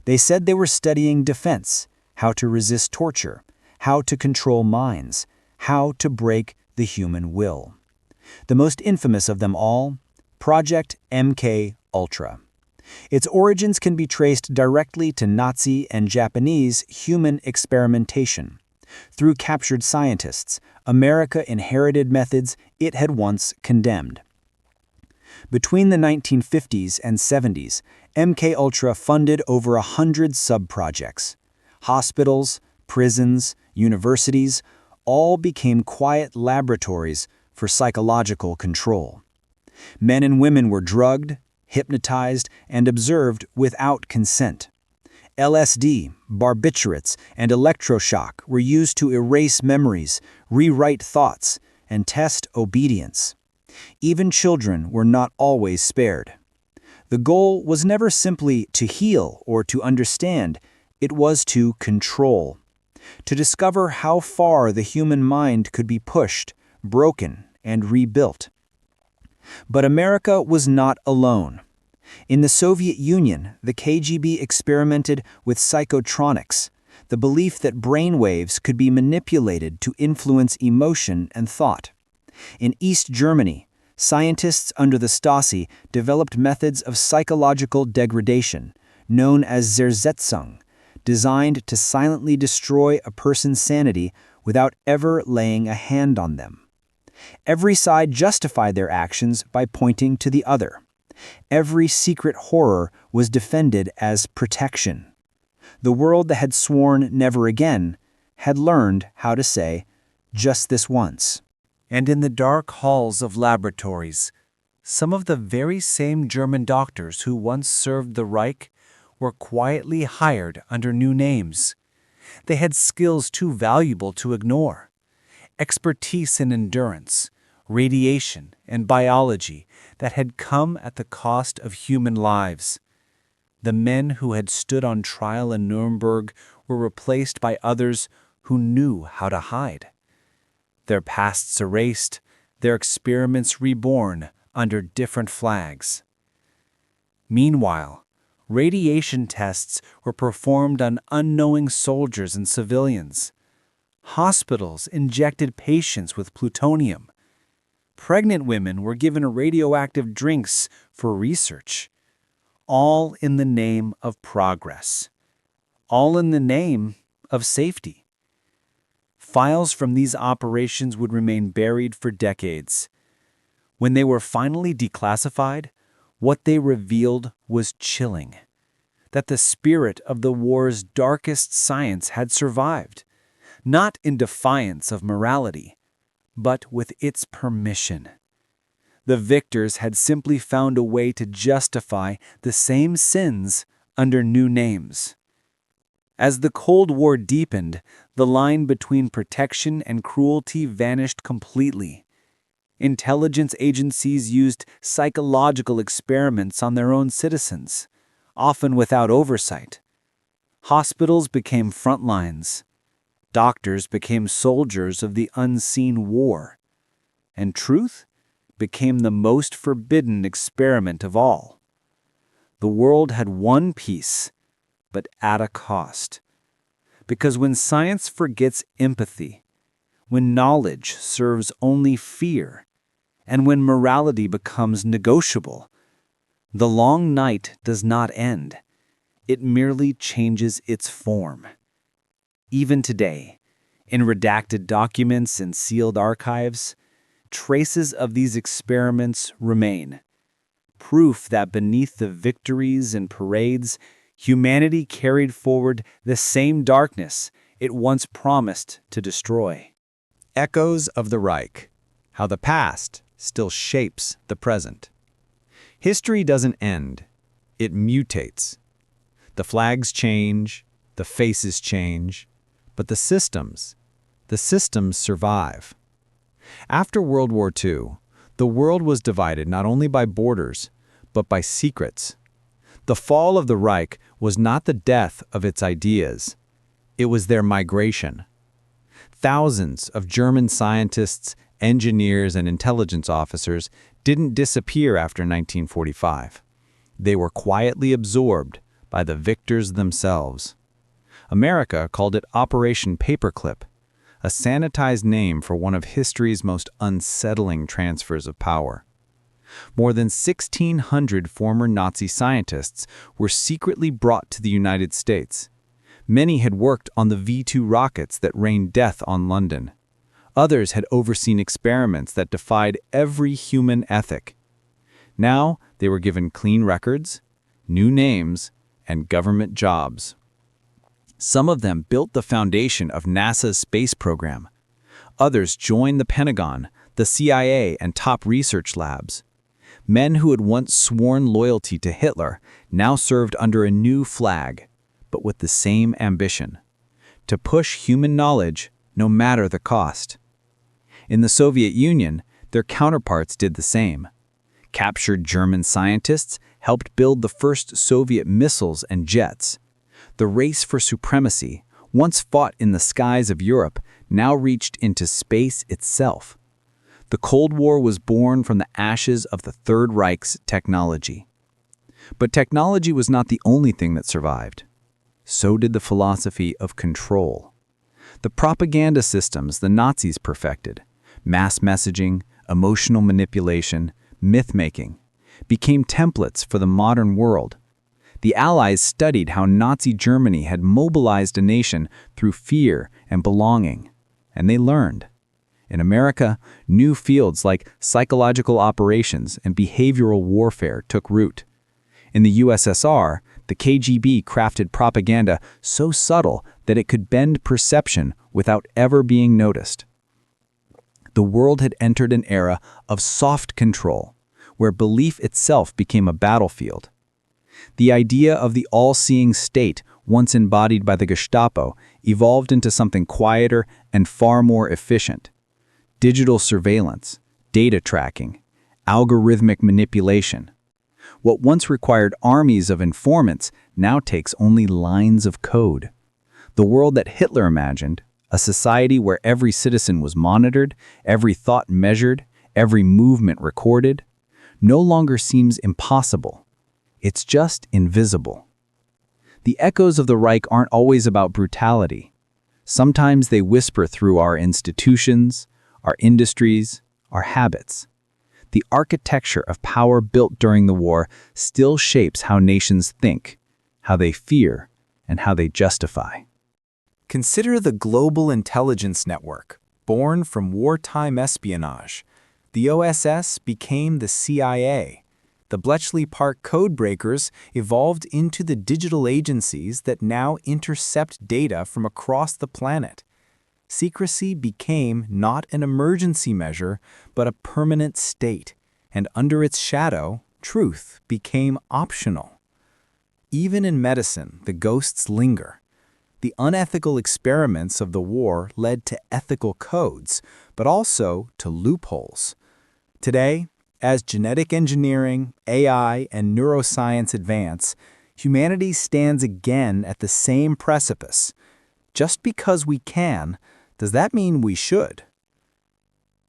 They said they were studying defense, how to resist torture, how to control minds, how to break the human will. The most infamous of them all, Project MK Ultra. Its origins can be traced directly to Nazi and Japanese human experimentation. Through captured scientists, America inherited methods it had once condemned. Between the 1950s and 70s, MK Ultra funded over 100 sub-projects. Hospitals, prisons, universities, all became quiet laboratories for psychological control. Men and women were drugged, hypnotized, and observed without consent. LSD, barbiturates, and electroshock were used to erase memories, rewrite thoughts, and test obedience. Even children were not always spared. The goal was never simply to heal or to understand, it was to control. To discover how far the human mind could be pushed, broken, and rebuilt. But America was not alone. In the Soviet Union, the KGB experimented with psychotronics, the belief that brainwaves could be manipulated to influence emotion and thought. In East Germany, scientists under the Stasi developed methods of psychological degradation, known as Zersetzung, designed to silently destroy a person's sanity without ever laying a hand on them. Every side justified their actions by pointing to the other. Every secret horror was defended as protection. The world that had sworn never again had learned how to say, just this once. And in the dark halls of laboratories, some of the very same German doctors who once served the Reich were quietly hired under new names. They had skills too valuable to ignore. Expertise in endurance, radiation, and biology that had come at the cost of human lives. The men who had stood on trial in Nuremberg were replaced by others who knew how to hide. Their pasts erased, their experiments reborn under different flags. Meanwhile, radiation tests were performed on unknowing soldiers and civilians. Hospitals injected patients with plutonium. Pregnant women were given radioactive drinks for research. All in the name of progress. All in the name of safety. Files from these operations would remain buried for decades. When they were finally declassified, what they revealed was chilling. That the spirit of the war's darkest science had survived, not in defiance of morality, but with its permission. The victors had simply found a way to justify the same sins under new names. As the Cold War deepened, the line between protection and cruelty vanished completely. Intelligence agencies used psychological experiments on their own citizens, often without oversight. Hospitals became front lines. Doctors became soldiers of the unseen war. And truth became the most forbidden experiment of all. The world had won peace, but at a cost. Because when science forgets empathy, when knowledge serves only fear, and when morality becomes negotiable, the long night does not end. It merely changes its form. Even today, in redacted documents and sealed archives, traces of these experiments remain. Proof that beneath the victories and parades, humanity carried forward the same darkness it once promised to destroy. Echoes of the Reich. How the past still shapes the present. History doesn't end. It mutates. The flags change, the faces change, but the systems survive. After World War II, the world was divided not only by borders, but by secrets. The fall of the Reich was not the death of its ideas. It was their migration. Thousands of German scientists, engineers, and intelligence officers didn't disappear after 1945. They were quietly absorbed by the victors themselves. America called it Operation Paperclip, a sanitized name for one of history's most unsettling transfers of power. More than 1,600 former Nazi scientists were secretly brought to the United States. Many had worked on the V-2 rockets that rained death on London. Others had overseen experiments that defied every human ethic. Now they were given clean records, new names, and government jobs. Some of them built the foundation of NASA's space program. Others joined the Pentagon, the CIA, and top research labs. Men who had once sworn loyalty to Hitler now served under a new flag, but with the same ambition: to push human knowledge no matter the cost. In the Soviet Union, their counterparts did the same. Captured German scientists helped build the first Soviet missiles and jets. The race for supremacy, once fought in the skies of Europe, now reached into space itself. The Cold War was born from the ashes of the Third Reich's technology. But technology was not the only thing that survived. So did the philosophy of control. The propaganda systems the Nazis perfected, mass messaging, emotional manipulation, myth-making, became templates for the modern world. The Allies studied how Nazi Germany had mobilized a nation through fear and belonging, and they learned. In America, new fields like psychological operations and behavioral warfare took root. In the USSR, the KGB crafted propaganda so subtle that it could bend perception without ever being noticed. The world had entered an era of soft control, where belief itself became a battlefield. The idea of the all-seeing state, once embodied by the Gestapo, evolved into something quieter and far more efficient. Digital surveillance, data tracking, algorithmic manipulation. What once required armies of informants now takes only lines of code. The world that Hitler imagined, a society where every citizen was monitored, every thought measured, every movement recorded, no longer seems impossible. It's just invisible. The echoes of the Reich aren't always about brutality. Sometimes they whisper through our institutions, our industries, our habits. The architecture of power built during the war still shapes how nations think, how they fear, and how they justify. Consider the global intelligence network, born from wartime espionage. The OSS became the CIA. The Bletchley Park codebreakers evolved into the digital agencies that now intercept data from across the planet. Secrecy became not an emergency measure, but a permanent state, and under its shadow, truth became optional. Even in medicine, the ghosts linger. The unethical experiments of the war led to ethical codes, but also to loopholes. Today, as genetic engineering, AI, and neuroscience advance, humanity stands again at the same precipice. Just because we can, does that mean we should?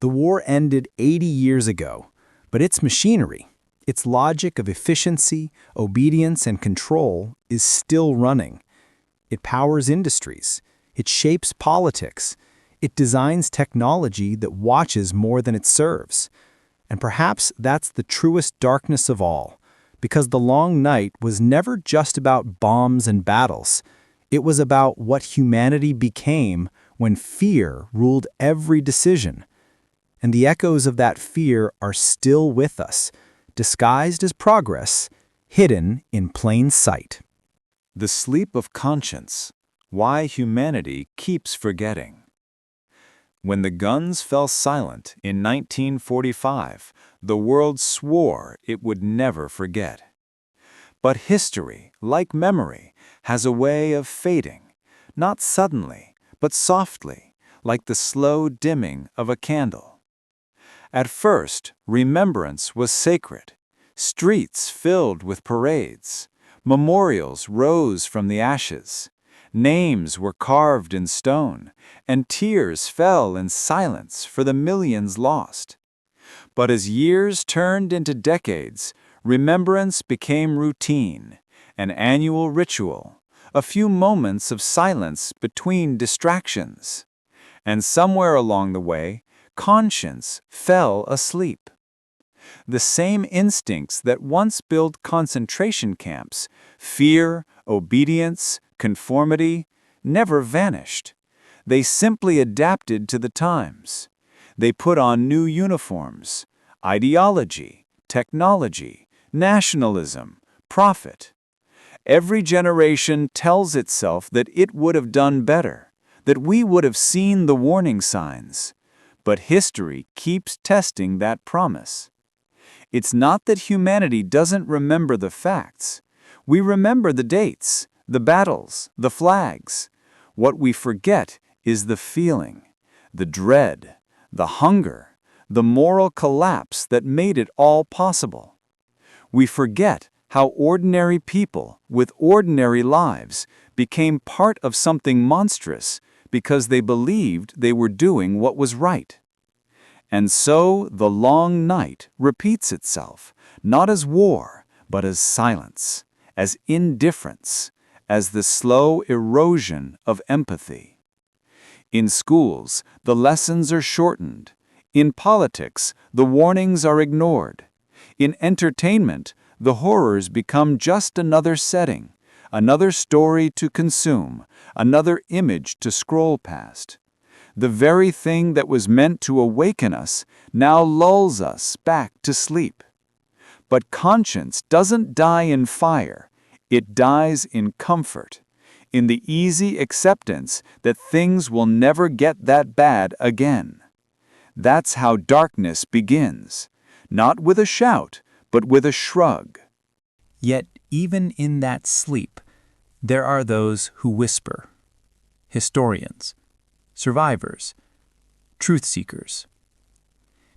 The war ended 80 years ago, but its machinery, its logic of efficiency, obedience, and control is still running. It powers industries. It shapes politics. It designs technology that watches more than it serves. And perhaps that's the truest darkness of all, because the long night was never just about bombs and battles. It was about what humanity became when fear ruled every decision. And the echoes of that fear are still with us, disguised as progress, hidden in plain sight. The sleep of conscience, why humanity keeps forgetting. When the guns fell silent in 1945, the world swore it would never forget. But history, like memory, has a way of fading, not suddenly, but softly, like the slow dimming of a candle. At first, remembrance was sacred, streets filled with parades, memorials rose from the ashes, names were carved in stone, and tears fell in silence for the millions lost. But as years turned into decades, remembrance became routine, an annual ritual, a few moments of silence between distractions. And somewhere along the way, conscience fell asleep. The same instincts that once built concentration camps, fear, obedience, conformity, never vanished. They simply adapted to the times. They put on new uniforms, ideology, technology, nationalism, profit. Every generation tells itself that it would have done better, that we would have seen the warning signs. But history keeps testing that promise. It's not that humanity doesn't remember the facts. We remember the dates, the battles, the flags. What we forget is the feeling, the dread, the hunger, the moral collapse that made it all possible. We forget how ordinary people with ordinary lives became part of something monstrous because they believed they were doing what was right. And so the long night repeats itself, not as war, but as silence, as indifference, as the slow erosion of empathy. In schools, the lessons are shortened. In politics, the warnings are ignored. In entertainment, the horrors become just another setting, another story to consume, another image to scroll past. The very thing that was meant to awaken us now lulls us back to sleep. But conscience doesn't die in fire. It dies in comfort, in the easy acceptance that things will never get that bad again. That's how darkness begins, not with a shout, but with a shrug. Yet even in that sleep, there are those who whisper. Historians, survivors, truth seekers.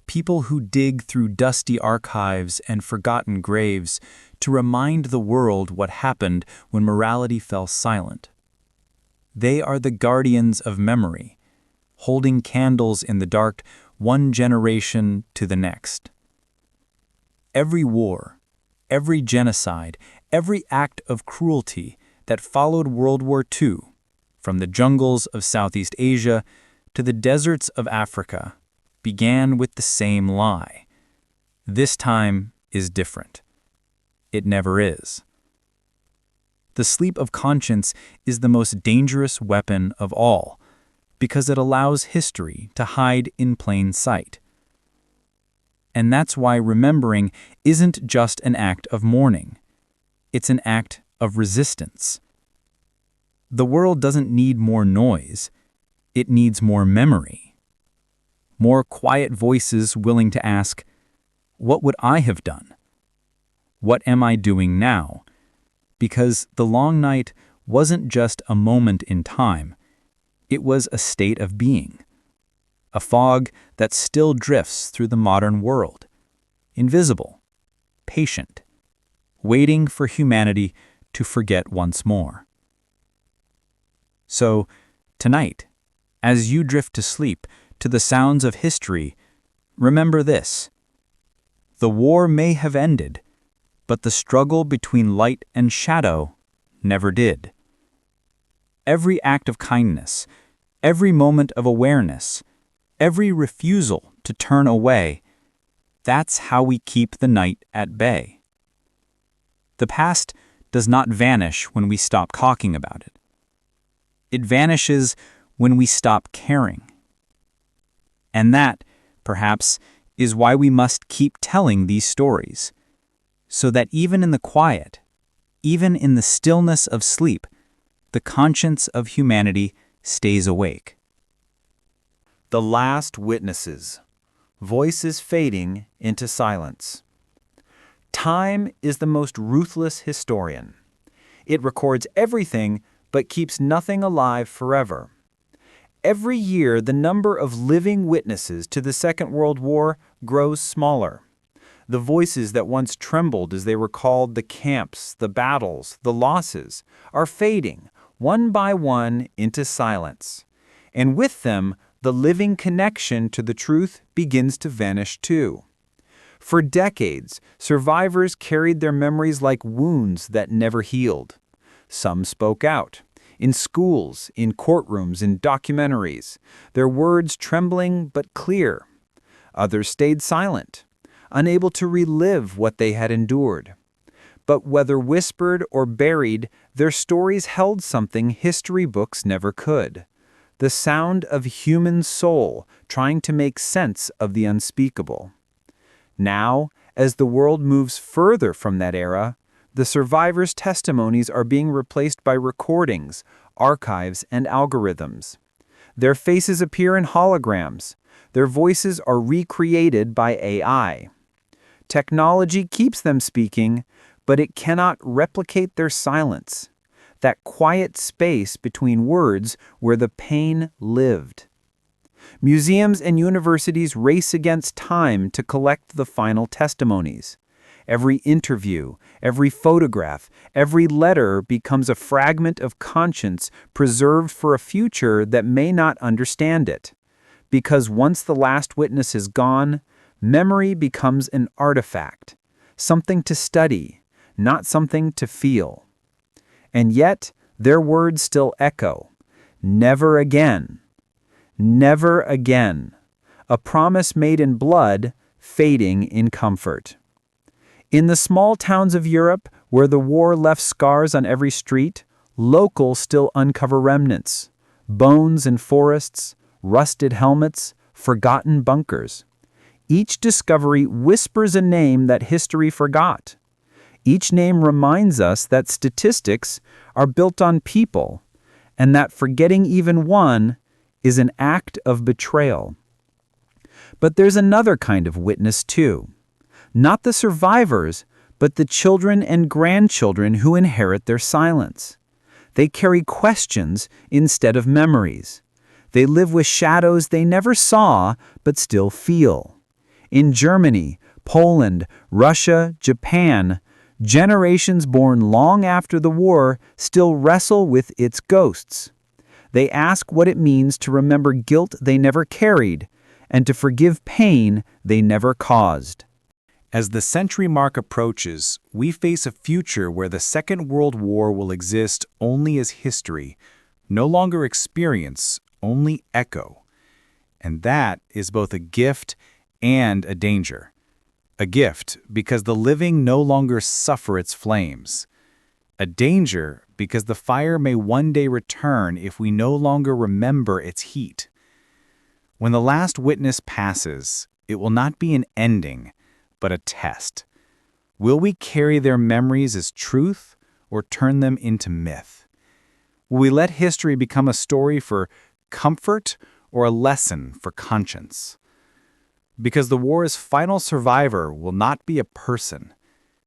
People who dig through dusty archives and forgotten graves to remind the world what happened when morality fell silent. They are the guardians of memory, holding candles in the dark one generation to the next. Every war, every genocide, every act of cruelty that followed World War II, from the jungles of Southeast Asia to the deserts of Africa, began with the same lie. This time is different. It never is. The sleep of conscience is the most dangerous weapon of all, because it allows history to hide in plain sight. And that's why remembering isn't just an act of mourning. It's an act of resistance. The world doesn't need more noise. It needs more memory. More quiet voices willing to ask, what would I have done? What am I doing now? Because the long night wasn't just a moment in time. It was a state of being. A fog that still drifts through the modern world. Invisible, patient, waiting for humanity to forget once more. So, tonight, as you drift to sleep to the sounds of history, remember this. The war may have ended, but the struggle between light and shadow never did. Every act of kindness, every moment of awareness, every refusal to turn away, that's how we keep the night at bay. The past does not vanish when we stop talking about it. It vanishes when we stop caring. And that, perhaps, is why we must keep telling these stories, so that even in the quiet, even in the stillness of sleep, the conscience of humanity stays awake. The last witnesses. Voices fading into silence. Time is the most ruthless historian. It records everything but keeps nothing alive forever. Every year, the number of living witnesses to the Second World War grows smaller. The voices that once trembled as they recalled the camps, the battles, the losses, are fading, one by one, into silence. And with them, the living connection to the truth begins to vanish too. For decades, survivors carried their memories like wounds that never healed. Some spoke out. In schools, in courtrooms, in documentaries, their words trembling but clear. Others stayed silent, unable to relive what they had endured. But whether whispered or buried, their stories held something history books never could. The sound of human soul trying to make sense of the unspeakable. Now, as the world moves further from that era, the survivors' testimonies are being replaced by recordings, archives, and algorithms. Their faces appear in holograms. Their voices are recreated by AI. Technology keeps them speaking, but it cannot replicate their silence, that quiet space between words where the pain lived. Museums and universities race against time to collect the final testimonies. Every interview, every photograph, every letter becomes a fragment of conscience preserved for a future that may not understand it. Because once the last witness is gone, memory becomes an artifact, something to study, not something to feel. And yet, their words still echo. Never again. Never again. A promise made in blood, fading in comfort. In the small towns of Europe, where the war left scars on every street, locals still uncover remnants, bones in forests, rusted helmets, forgotten bunkers. Each discovery whispers a name that history forgot. Each name reminds us that statistics are built on people, and that forgetting even one is an act of betrayal. But there's another kind of witness too. Not the survivors, but the children and grandchildren who inherit their silence. They carry questions instead of memories. They live with shadows they never saw, but still feel. In Germany, Poland, Russia, Japan, generations born long after the war still wrestle with its ghosts. They ask what it means to remember guilt they never carried and to forgive pain they never caused. As the century mark approaches, we face a future where the Second World War will exist only as history, no longer experience, only echo. And that is both a gift and a danger. A gift because the living no longer suffer its flames. A danger because the fire may one day return if we no longer remember its heat. When the last witness passes, it will not be an ending, but a test. Will we carry their memories as truth or turn them into myth? Will we let history become a story for comfort or a lesson for conscience? Because the war's final survivor will not be a person.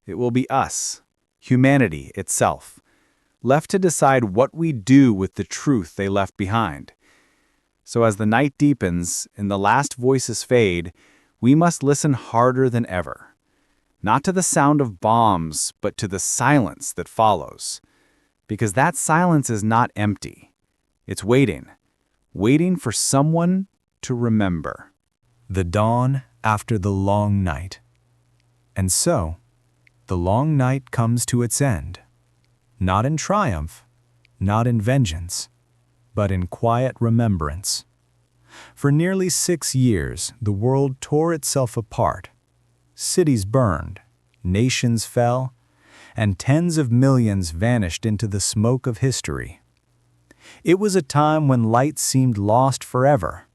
It will be us, humanity itself, left to decide what we do with the truth they left behind. So as the night deepens and the last voices fade, we must listen harder than ever. Not to the sound of bombs, but to the silence that follows. Because that silence is not empty. It's waiting for someone to remember. The dawn after the long night. And so, the long night comes to its end. Not in triumph, not in vengeance, but in quiet remembrance. For nearly 6 years, the world tore itself apart. Cities burned, nations fell, and tens of millions vanished into the smoke of history. It was a time when light seemed lost forever,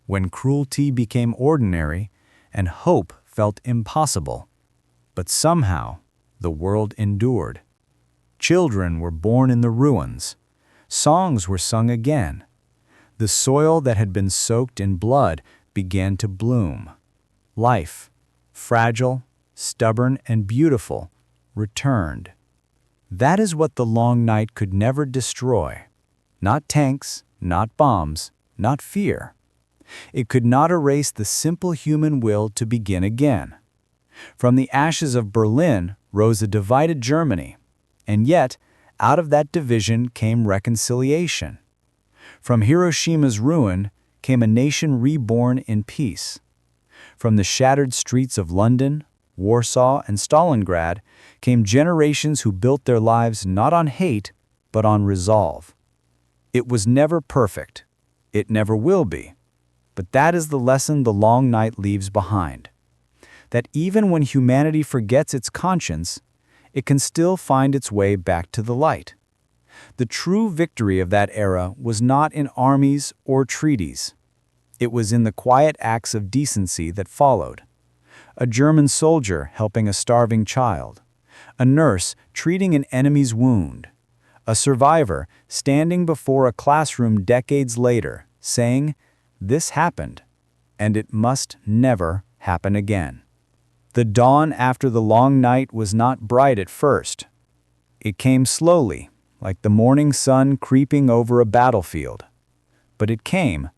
when cruelty became ordinary and hope felt impossible. But somehow, the world endured. Children were born in the ruins. Songs were sung again. The soil that had been soaked in blood began to bloom. Life, fragile, stubborn, and beautiful, returned. That is what the long night could never destroy. Not tanks, not bombs, not fear. It could not erase the simple human will to begin again. From the ashes of Berlin rose a divided Germany, and yet, out of that division came reconciliation. From Hiroshima's ruin came a nation reborn in peace. From the shattered streets of London, Warsaw, and Stalingrad came generations who built their lives not on hate, but on resolve. It was never perfect. It never will be. But that is the lesson the long night leaves behind. That even when humanity forgets its conscience, it can still find its way back to the light. The true victory of that era was not in armies or treaties. It was in the quiet acts of decency that followed. A German soldier helping a starving child. A nurse treating an enemy's wound. A survivor standing before a classroom decades later, saying, "This happened, and it must never happen again." The dawn after the long night was not bright at first. It came slowly, like the morning sun creeping over a battlefield. But it came,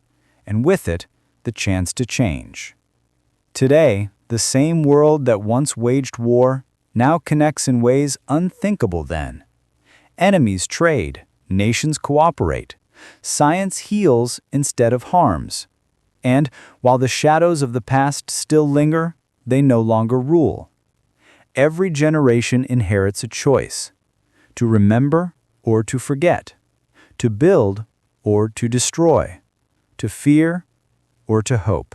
and with it, the chance to change. Today, the same world that once waged war now connects in ways unthinkable then. Enemies trade, nations cooperate, science heals instead of harms. And while the shadows of the past still linger, they no longer rule. Every generation inherits a choice: to remember or to forget, to build or to destroy, to fear or to hope.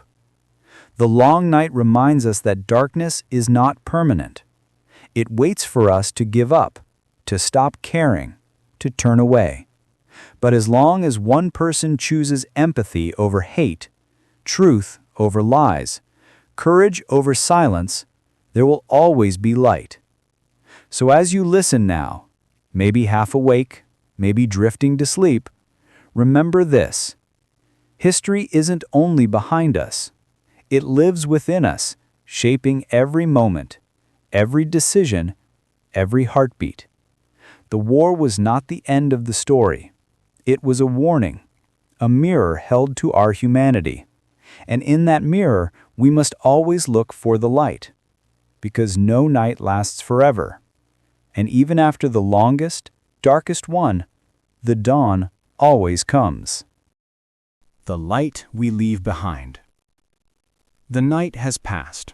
The long night reminds us that darkness is not permanent. It waits for us to give up, to stop caring, to turn away. But as long as one person chooses empathy over hate, truth over lies, courage over silence, there will always be light. So as you listen now, maybe half awake, maybe drifting to sleep, remember this: history isn't only behind us, it lives within us, shaping every moment, every decision, every heartbeat. The war was not the end of the story. It was a warning, a mirror held to our humanity. And in that mirror, we must always look for the light, because no night lasts forever. And even after the longest, darkest one, the dawn always comes. The light we leave behind. The night has passed.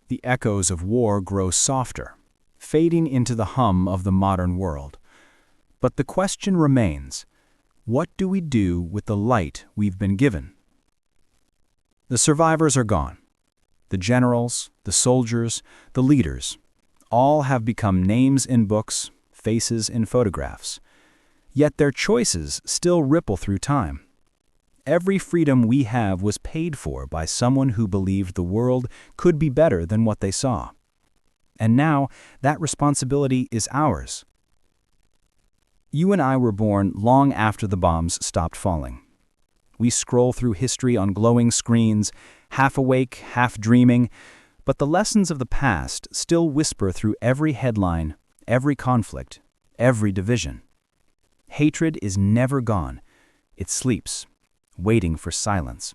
The echoes of war grow softer, fading into the hum of the modern world. But the question remains, what do we do with the light we've been given? The survivors are gone. The generals, the soldiers, the leaders, all have become names in books, faces in photographs. Yet their choices still ripple through time. Every freedom we have was paid for by someone who believed the world could be better than what they saw. And now, that responsibility is ours. You and I were born long after the bombs stopped falling. We scroll through history on glowing screens, half awake, half dreaming, but the lessons of the past still whisper through every headline, every conflict, every division. Hatred is never gone. It sleeps, waiting for silence.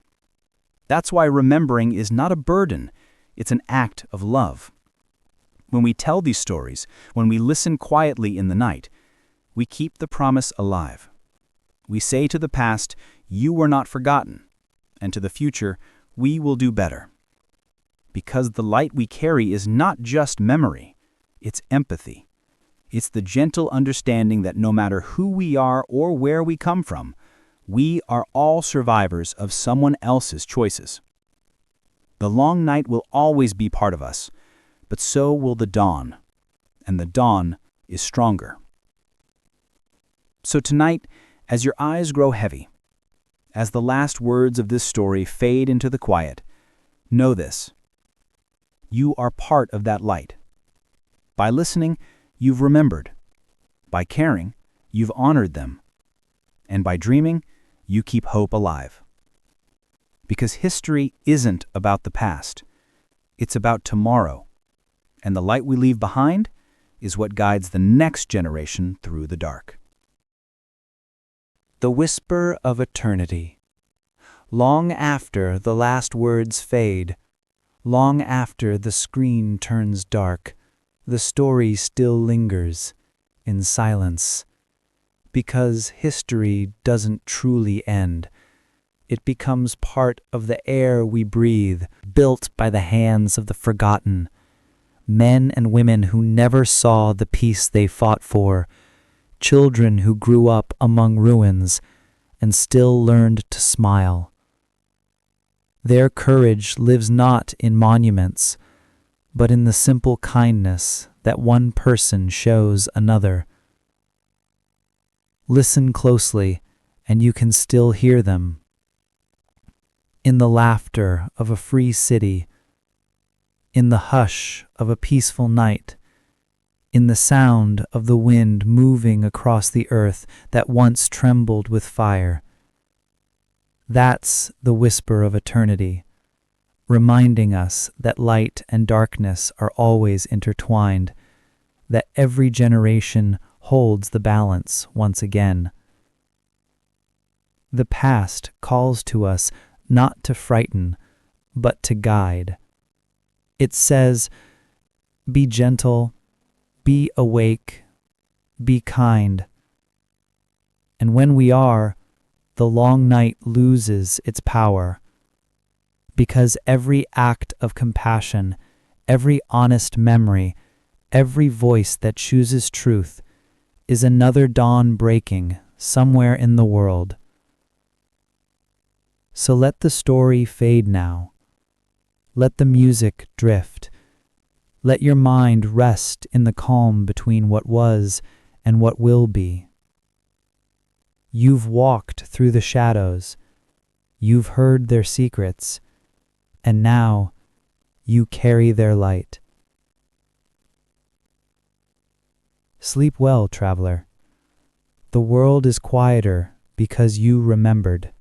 That's why remembering is not a burden, it's an act of love. When we tell these stories, when we listen quietly in the night, we keep the promise alive. We say to the past, you were not forgotten, and to the future, we will do better. Because the light we carry is not just memory, it's empathy. It's the gentle understanding that no matter who we are or where we come from, we are all survivors of someone else's choices. The long night will always be part of us, but so will the dawn, and the dawn is stronger. So tonight, as your eyes grow heavy, as the last words of this story fade into the quiet, know this: you are part of that light. By listening, you've remembered. By caring, you've honored them. And by dreaming, you keep hope alive. Because history isn't about the past. It's about tomorrow. And the light we leave behind is what guides the next generation through the dark. The whisper of eternity. Long after the last words fade, long after the screen turns dark, the story still lingers in silence. Because history doesn't truly end. It becomes part of the air we breathe, built by the hands of the forgotten. Men and women who never saw the peace they fought for. Children who grew up among ruins and still learned to smile. Their courage lives not in monuments, but in the simple kindness that one person shows another. Listen closely, and you can still hear them. In the laughter of a free city, in the hush of a peaceful night, in the sound of the wind moving across the earth that once trembled with fire. That's the whisper of eternity, reminding us that light and darkness are always intertwined, that every generation holds the balance once again. The past calls to us not to frighten, but to guide. It says, be gentle, be awake, be kind. And when we are, the long night loses its power, because every act of compassion, every honest memory, every voice that chooses truth is another dawn breaking somewhere in the world. So let the story fade now. Let the music drift. Let your mind rest in the calm between what was and what will be. You've walked through the shadows. You've heard their secrets. And now you carry their light. Sleep well, traveler. The world is quieter because you remembered.